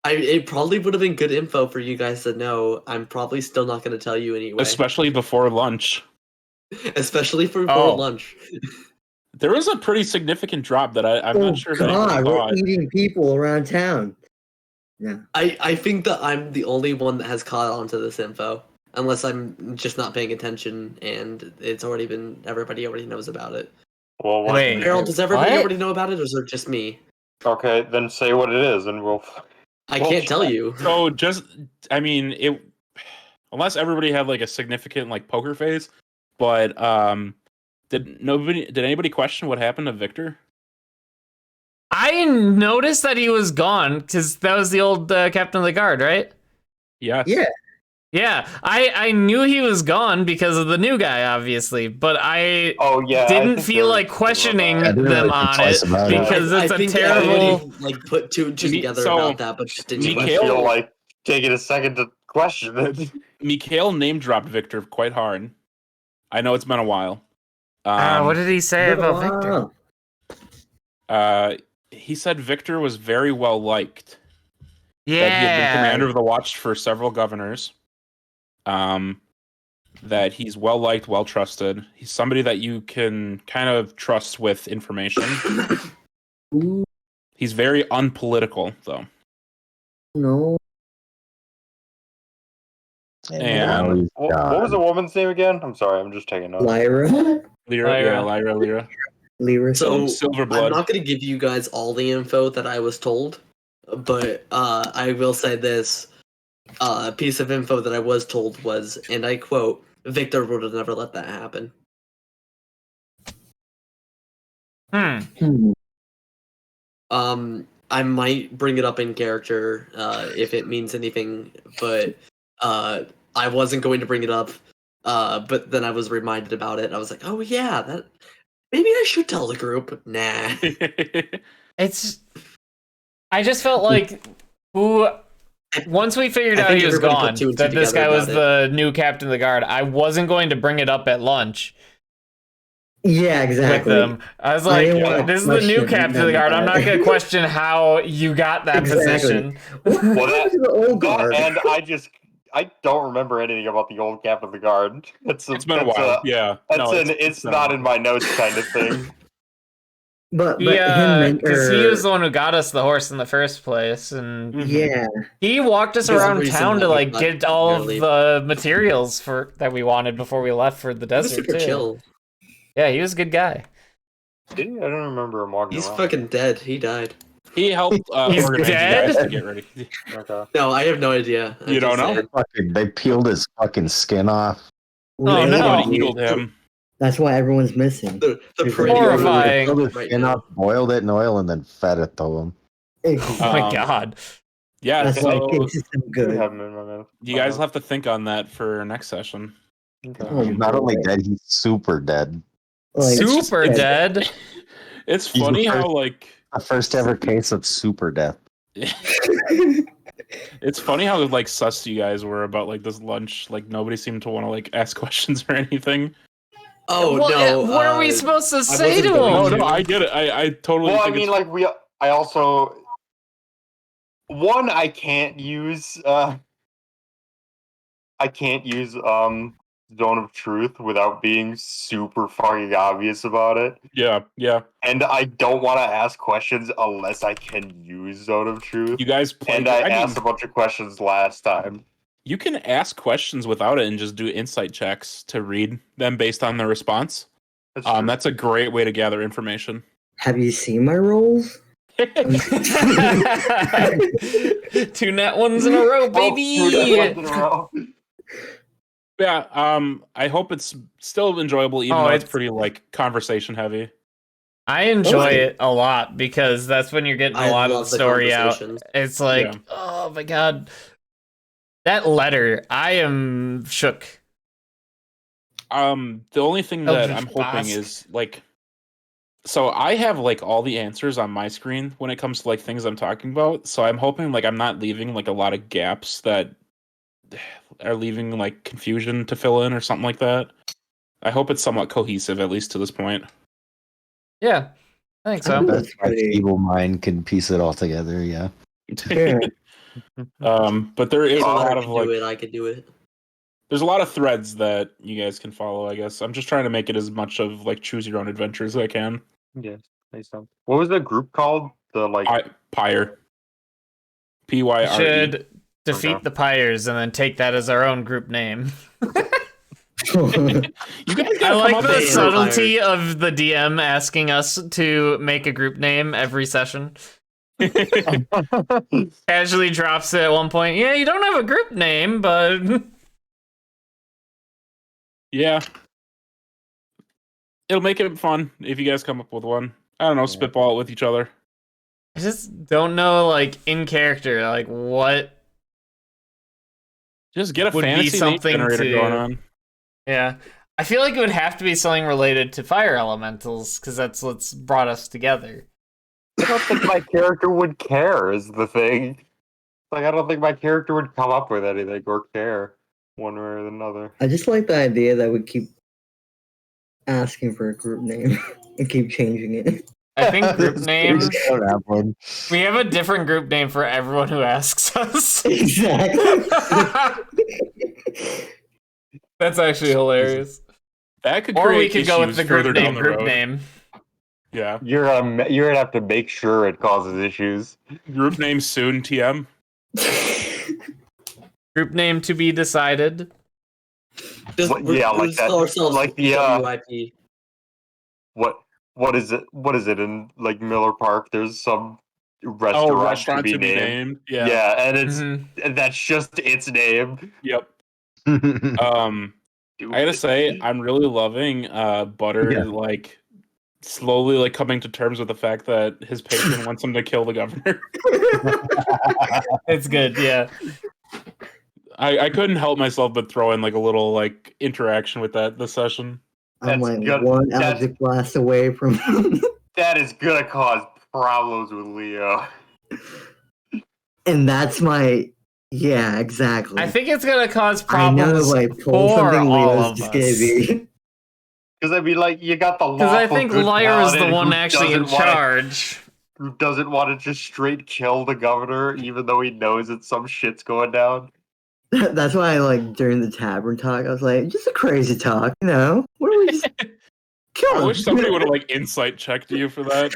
S5: It probably would have been good info for you guys to know. I'm probably still not going to tell you anyway,
S2: especially before lunch.
S5: especially for
S1: Oh.
S5: lunch.
S2: There was a pretty significant drop that I'm
S6: Oh
S2: not sure that
S6: God,
S2: anyone
S6: we're
S2: caught.
S6: eating people around town. Yeah.
S5: I think that I'm the only one that has caught on to this info, unless I'm just not paying attention and everybody already knows about it.
S4: Well, what?
S1: Wait.
S5: Harold, does everybody
S1: What?
S5: already know about it, or is it just me?
S4: Okay, then say what it is, and we'll.
S5: I
S4: Well,
S5: can't tell you.
S2: So I mean, unless everybody had like a significant like poker face, but did anybody question what happened to Victor?
S1: I noticed that he was gone because that was the old captain of the guard, right?
S2: Yes.
S6: Yeah.
S1: Yeah, I knew he was gone because of the new guy, obviously, but I
S4: Oh yeah. I
S1: didn't
S4: think
S1: feel
S4: there
S1: like
S4: was-
S1: questioning
S3: I didn't
S1: them
S3: really think
S1: on
S3: twice
S1: it
S3: about it.
S1: because
S5: I
S1: it's a
S5: think
S1: terrible.
S5: everybody, like put two and two together
S2: So,
S5: about that, but just didn't.
S4: I
S2: Mikhail-
S4: feel like taking a second to question it.
S2: Mikhail name dropped Victor quite hard. I know it's been a while.
S1: What did he say about Victor?
S2: He said Victor was very well liked.
S1: Yeah.
S2: That he had been commander of the watch for several governors. That he's well liked, well trusted. He's somebody that you can kind of trust with information. He's very unpolitical, though.
S6: No.
S2: And
S4: what was the woman's name again? I'm sorry, I'm just taking notes.
S6: Lyra?
S2: Lyra.
S6: Lyra.
S5: So
S2: Silver
S5: I'm
S2: blood.
S5: not going to give you guys all the info that I was told, but I will say this piece of info that I was told was, and I quote, Victor would have never let that happen. I might bring it up in character if it means anything, but I wasn't going to bring it up. But then I was reminded about it. I was like, oh yeah, that maybe I should tell the group. Nah.
S1: I just felt like once we figured
S5: I
S1: out
S5: think
S1: he was
S5: everybody put
S1: gone,
S5: two and
S1: that
S5: two
S1: this guy
S5: together
S1: was
S5: about
S1: the new captain of the guard, I wasn't going to bring it up at lunch
S6: Yeah,
S1: with
S6: exactly.
S1: them. I was
S6: I
S1: like,
S6: didn't wanna
S1: this is the new
S6: question
S1: captain of the
S6: them
S1: guard. I'm
S6: about
S1: not
S6: it.
S1: going to question how you got that
S6: Exactly.
S1: position.
S6: What
S4: Well,
S6: happened to the old guard?
S4: And I don't remember anything about the old captain of the guard.
S2: It's been a while. Yeah.
S4: It's not in my notes kind of thing.
S6: But
S1: Yeah,
S6: him
S1: because he was the one who got us the horse in the first place, and
S6: yeah.
S1: he walked us
S5: There's a
S1: around
S5: reason
S1: town to
S5: why we
S1: like
S5: got
S1: get all of
S5: nearly-
S1: the materials that we wanted before we left for the
S5: He was
S1: desert
S5: super
S1: too.
S5: chill.
S1: Yeah, he was a good guy.
S4: Did he? I don't remember him walking
S5: He's
S4: around.
S5: fucking dead. He died.
S2: He helped
S1: He's
S2: organize you
S1: dead?
S2: guys to get ready.
S4: Okay.
S5: No, I have no idea.
S2: You don't
S5: just
S2: know?
S5: saying.
S3: They peeled his fucking skin off.
S6: We
S1: Oh,
S6: ate
S1: no.
S6: him,
S2: Somebody
S6: dude.
S2: healed him.
S6: That's why everyone's missing.
S5: The
S6: He's
S5: pretty
S1: horrifying.
S3: Peeled his
S5: right
S3: skin
S5: now.
S3: off, boiled it in oil, and then fed it to him.
S1: Oh my
S2: Um,
S1: god.
S2: Yeah,
S6: That's why
S2: so
S6: kids is so
S4: I
S6: good.
S4: have him in my mouth.
S2: you guys will have to think on that for next session.
S4: Okay.
S6: Oh,
S3: He's not only
S6: boy.
S3: dead, he's super dead.
S6: Like,
S1: Super
S2: it's-
S1: dead.
S2: It's
S3: He's
S2: funny
S3: the
S2: how
S3: first-
S2: like
S3: The first ever case of super death.
S2: it's funny how like sus you guys were about like this lunch. Like nobody seemed to want to like ask questions or anything.
S5: Oh
S1: what,
S5: no!
S1: what are we supposed to say
S5: wasn't
S1: to
S5: going
S2: No,
S1: him?
S2: no, I get it. I totally.
S4: Well, I
S2: think
S4: mean,
S2: it's-
S4: like I also I can't use Zone of Truth without being super fucking obvious about it.
S2: yeah.
S4: And I don't want to ask questions unless I can use Zone of Truth.
S2: You guys play.
S4: And I asked a bunch of questions last time.
S2: You can ask questions without it and just do insight checks to read them based on the response.
S4: That's true.
S2: That's a great way to gather information.
S6: have you seen my rolls?
S1: 2 net ones in a row, baby.
S4: Oh, dude, that's in a row.
S2: Yeah, I hope it's still enjoyable, even
S1: Oh,
S2: though it's
S1: it's-
S2: pretty like conversation heavy.
S1: I enjoy
S6: Okay.
S1: it a lot because that's when you're getting a
S5: I
S1: lot of
S5: love
S1: the
S5: the
S1: story out.
S5: conversations.
S1: It's like,
S2: Yeah.
S1: oh my god. That letter, I am shook.
S2: The only thing
S1: Oh,
S2: that I'm hoping
S1: Bosk.
S2: is like, so I have like all the answers on my screen when it comes to like things I'm talking about. So I'm hoping like I'm not leaving like a lot of gaps that are leaving like confusion to fill in or something like that. I hope it's somewhat cohesive at least to this point.
S1: Yeah, I think so.
S6: That's
S3: My
S6: pretty-
S3: feeble mind can piece it all together, yeah.
S6: Yeah.
S2: But there is a
S5: I
S2: lot of
S5: could
S2: like
S5: do it. I could do it.
S2: there's a lot of threads that you guys can follow, I guess. I'm just trying to make it as much of like choose your own adventure as I can.
S4: Yes, nice stuff. What was the group called? The like
S2: Pyre. Pyre.
S1: Should defeat
S4: Okay.
S1: the Pyres and then take that as our own group name.
S2: You guys
S1: I
S2: gotta
S1: like
S2: come up
S1: the
S2: with
S1: subtlety of the DM asking us to make a group name every session. Casually drops it at one point. Yeah, you don't have a group name, but
S2: Yeah. It'll make it fun if you guys come up with one. I don't know, spitball it with each other.
S1: I just don't know, like, in character, like, what.
S2: Just get a
S1: Would be
S2: fantasy name
S1: something
S2: generator
S1: to-
S2: going on.
S1: Yeah. I feel like it would have to be something related to fire elementals, because that's what's brought us together.
S4: I don't think my character would care is the thing. Like I don't think my character would come up with anything or care one way or another.
S6: I just like the idea that we keep asking for a group name and keep changing it.
S1: I think group
S3: We
S1: name.
S3: just don't have one.
S1: We have a different group name for everyone who asks us.
S6: Exactly.
S1: That's actually hilarious.
S2: That could
S1: Or we
S2: create
S1: could go with
S2: issues
S1: the
S2: further
S1: group
S2: down
S1: name.
S2: the
S1: Group
S2: road.
S1: name.
S2: Yeah.
S4: You're gonna have to make sure it causes issues.
S2: Group name soon, TM.
S1: Group name to be decided.
S5: Just
S4: Yeah, like
S5: let's call
S4: that.
S5: ourselves
S4: Like the
S5: WIP.
S4: what is it? What is it in like Miller Park? There's some restaurant, to be named.
S2: Yeah.
S4: and it's
S1: Mhm.
S4: and that's just its name.
S2: Yep. I gotta say, I'm really loving Butter
S3: Yeah.
S2: like slowly like coming to terms with the fact that his patron wants him to kill the governor.
S1: It's good, yeah.
S2: I couldn't help myself but throw in like a little like interaction with that this session.
S6: I'm
S4: That's
S6: like
S4: good.
S6: one
S4: That's-
S6: Algic blast away from.
S4: That is gonna cause problems with Leo.
S6: And that's my. Yeah, exactly.
S1: I think it's gonna cause
S6: I know
S1: problems
S6: if I pull
S1: for
S6: something,
S1: all
S6: Leo's
S1: of
S6: just
S1: us.
S6: gonna be.
S4: Because I mean, like, you got the
S1: Because I
S4: lawful
S1: think
S4: good
S1: Lyra is the
S4: paladin
S1: one
S4: who
S1: actually in
S4: doesn't wanna-
S1: charge.
S4: Who doesn't want to just straight kill the governor, even though he knows that some shit's going down.
S6: That's why, like, during the tavern talk, I was like, just a crazy talk, you know? What do we just kill
S2: I
S6: him?
S2: wish somebody would have like insight checked you for that.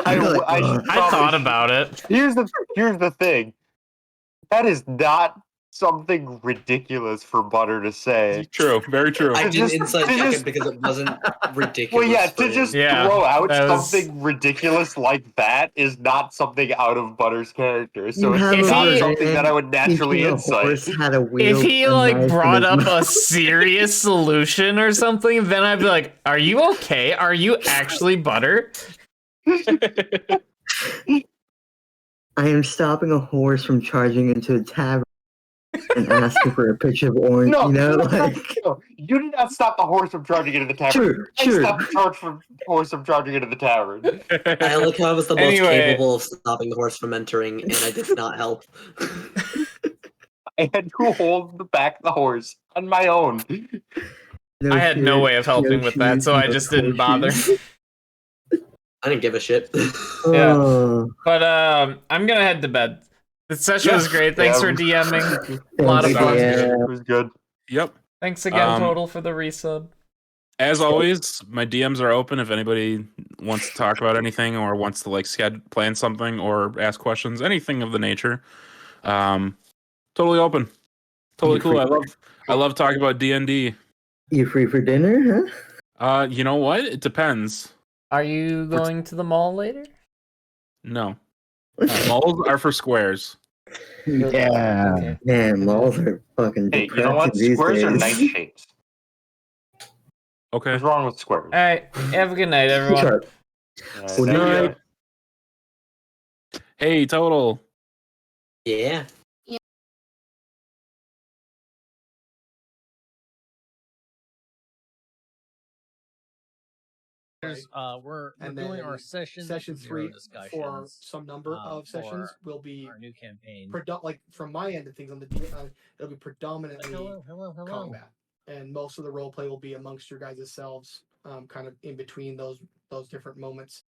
S6: I'd be like,
S4: I
S6: "Ugh."
S1: I
S4: Probably
S1: thought
S4: should-
S1: about it.
S4: Here's the thing. That is not something ridiculous for Butter to say.
S2: True, very true.
S5: I
S4: To
S5: didn't
S4: just-
S5: insight
S4: to
S5: check
S4: just-
S5: it because it wasn't ridiculous.
S4: Well, yeah,
S5: for
S4: to
S5: him.
S4: just
S1: Yeah,
S4: throw out
S1: that was-
S4: something ridiculous like that is not something out of Butter's character. So
S6: You
S4: it's
S6: have
S1: a
S4: not
S1: verdict,
S4: something that I would naturally
S6: Thinking a
S4: insight.
S6: horse had a
S1: If
S6: wheel,
S1: he
S6: a
S1: like
S6: knife in
S1: brought
S6: his
S1: up
S6: mouth.
S1: a serious solution or something, then I'd be like, "Are you okay? Are you actually Butter?"
S6: I am stopping a horse from charging into a tavern and asking for a picture of orange.
S4: No,
S6: you know,
S4: no,
S6: like
S4: no, you did not stop the horse from charging into the tavern.
S6: sure, sure.
S4: Stop the horse from charging into the tavern.
S5: I like how I was the most
S1: Anyway.
S5: capable of stopping the horse from entering, and I did not help.
S4: I had to hold back the horse on my own.
S6: No
S1: I had no
S6: shirt,
S1: way of helping
S6: no
S1: with that,
S6: shoes,
S1: so I
S6: no
S1: just didn't bother.
S6: horseshoes.
S5: I didn't give a shit.
S1: Yeah.
S6: Oh,
S1: But I'm gonna head to bed. The session was great. Thanks for DMing. A lot of
S6: thanks,
S1: fun.
S6: yeah.
S4: It was good.
S2: Yep.
S1: Thanks again,
S2: Um,
S1: Total, for the resub.
S2: As always, my DMs are open if anybody wants to talk about anything or wants to like plan something or ask questions, anything of the nature. Totally open. Totally cool. I love talking about D&D.
S6: You free for dinner, huh?
S2: You know what? It depends.
S1: Are you going to the mall later?
S2: No. Malls are for squares.
S3: Yeah.
S1: Okay.
S6: Man, malls are fucking
S4: Hey,
S6: depressing
S4: you know what?
S6: these
S4: Squares are
S6: days.
S4: nice shapes.
S2: Okay.
S4: What's wrong with squares?
S1: All right. Have a good night, everyone.
S6: Sharp.
S4: Alright,
S6: Good
S4: there we
S6: night.
S4: go.
S2: Hey, Total.
S5: Yeah.
S7: We're
S8: And
S7: doing our
S8: then
S7: session
S8: Session
S7: zero
S8: 3 for
S7: discussions
S8: some number of sessions
S7: for
S8: will be
S7: our new campaign.
S8: like from my end of things on the it'll be predominantly
S7: Hello.
S8: combat, and most of the role play will be amongst your guys' selves, kind of in between those different moments.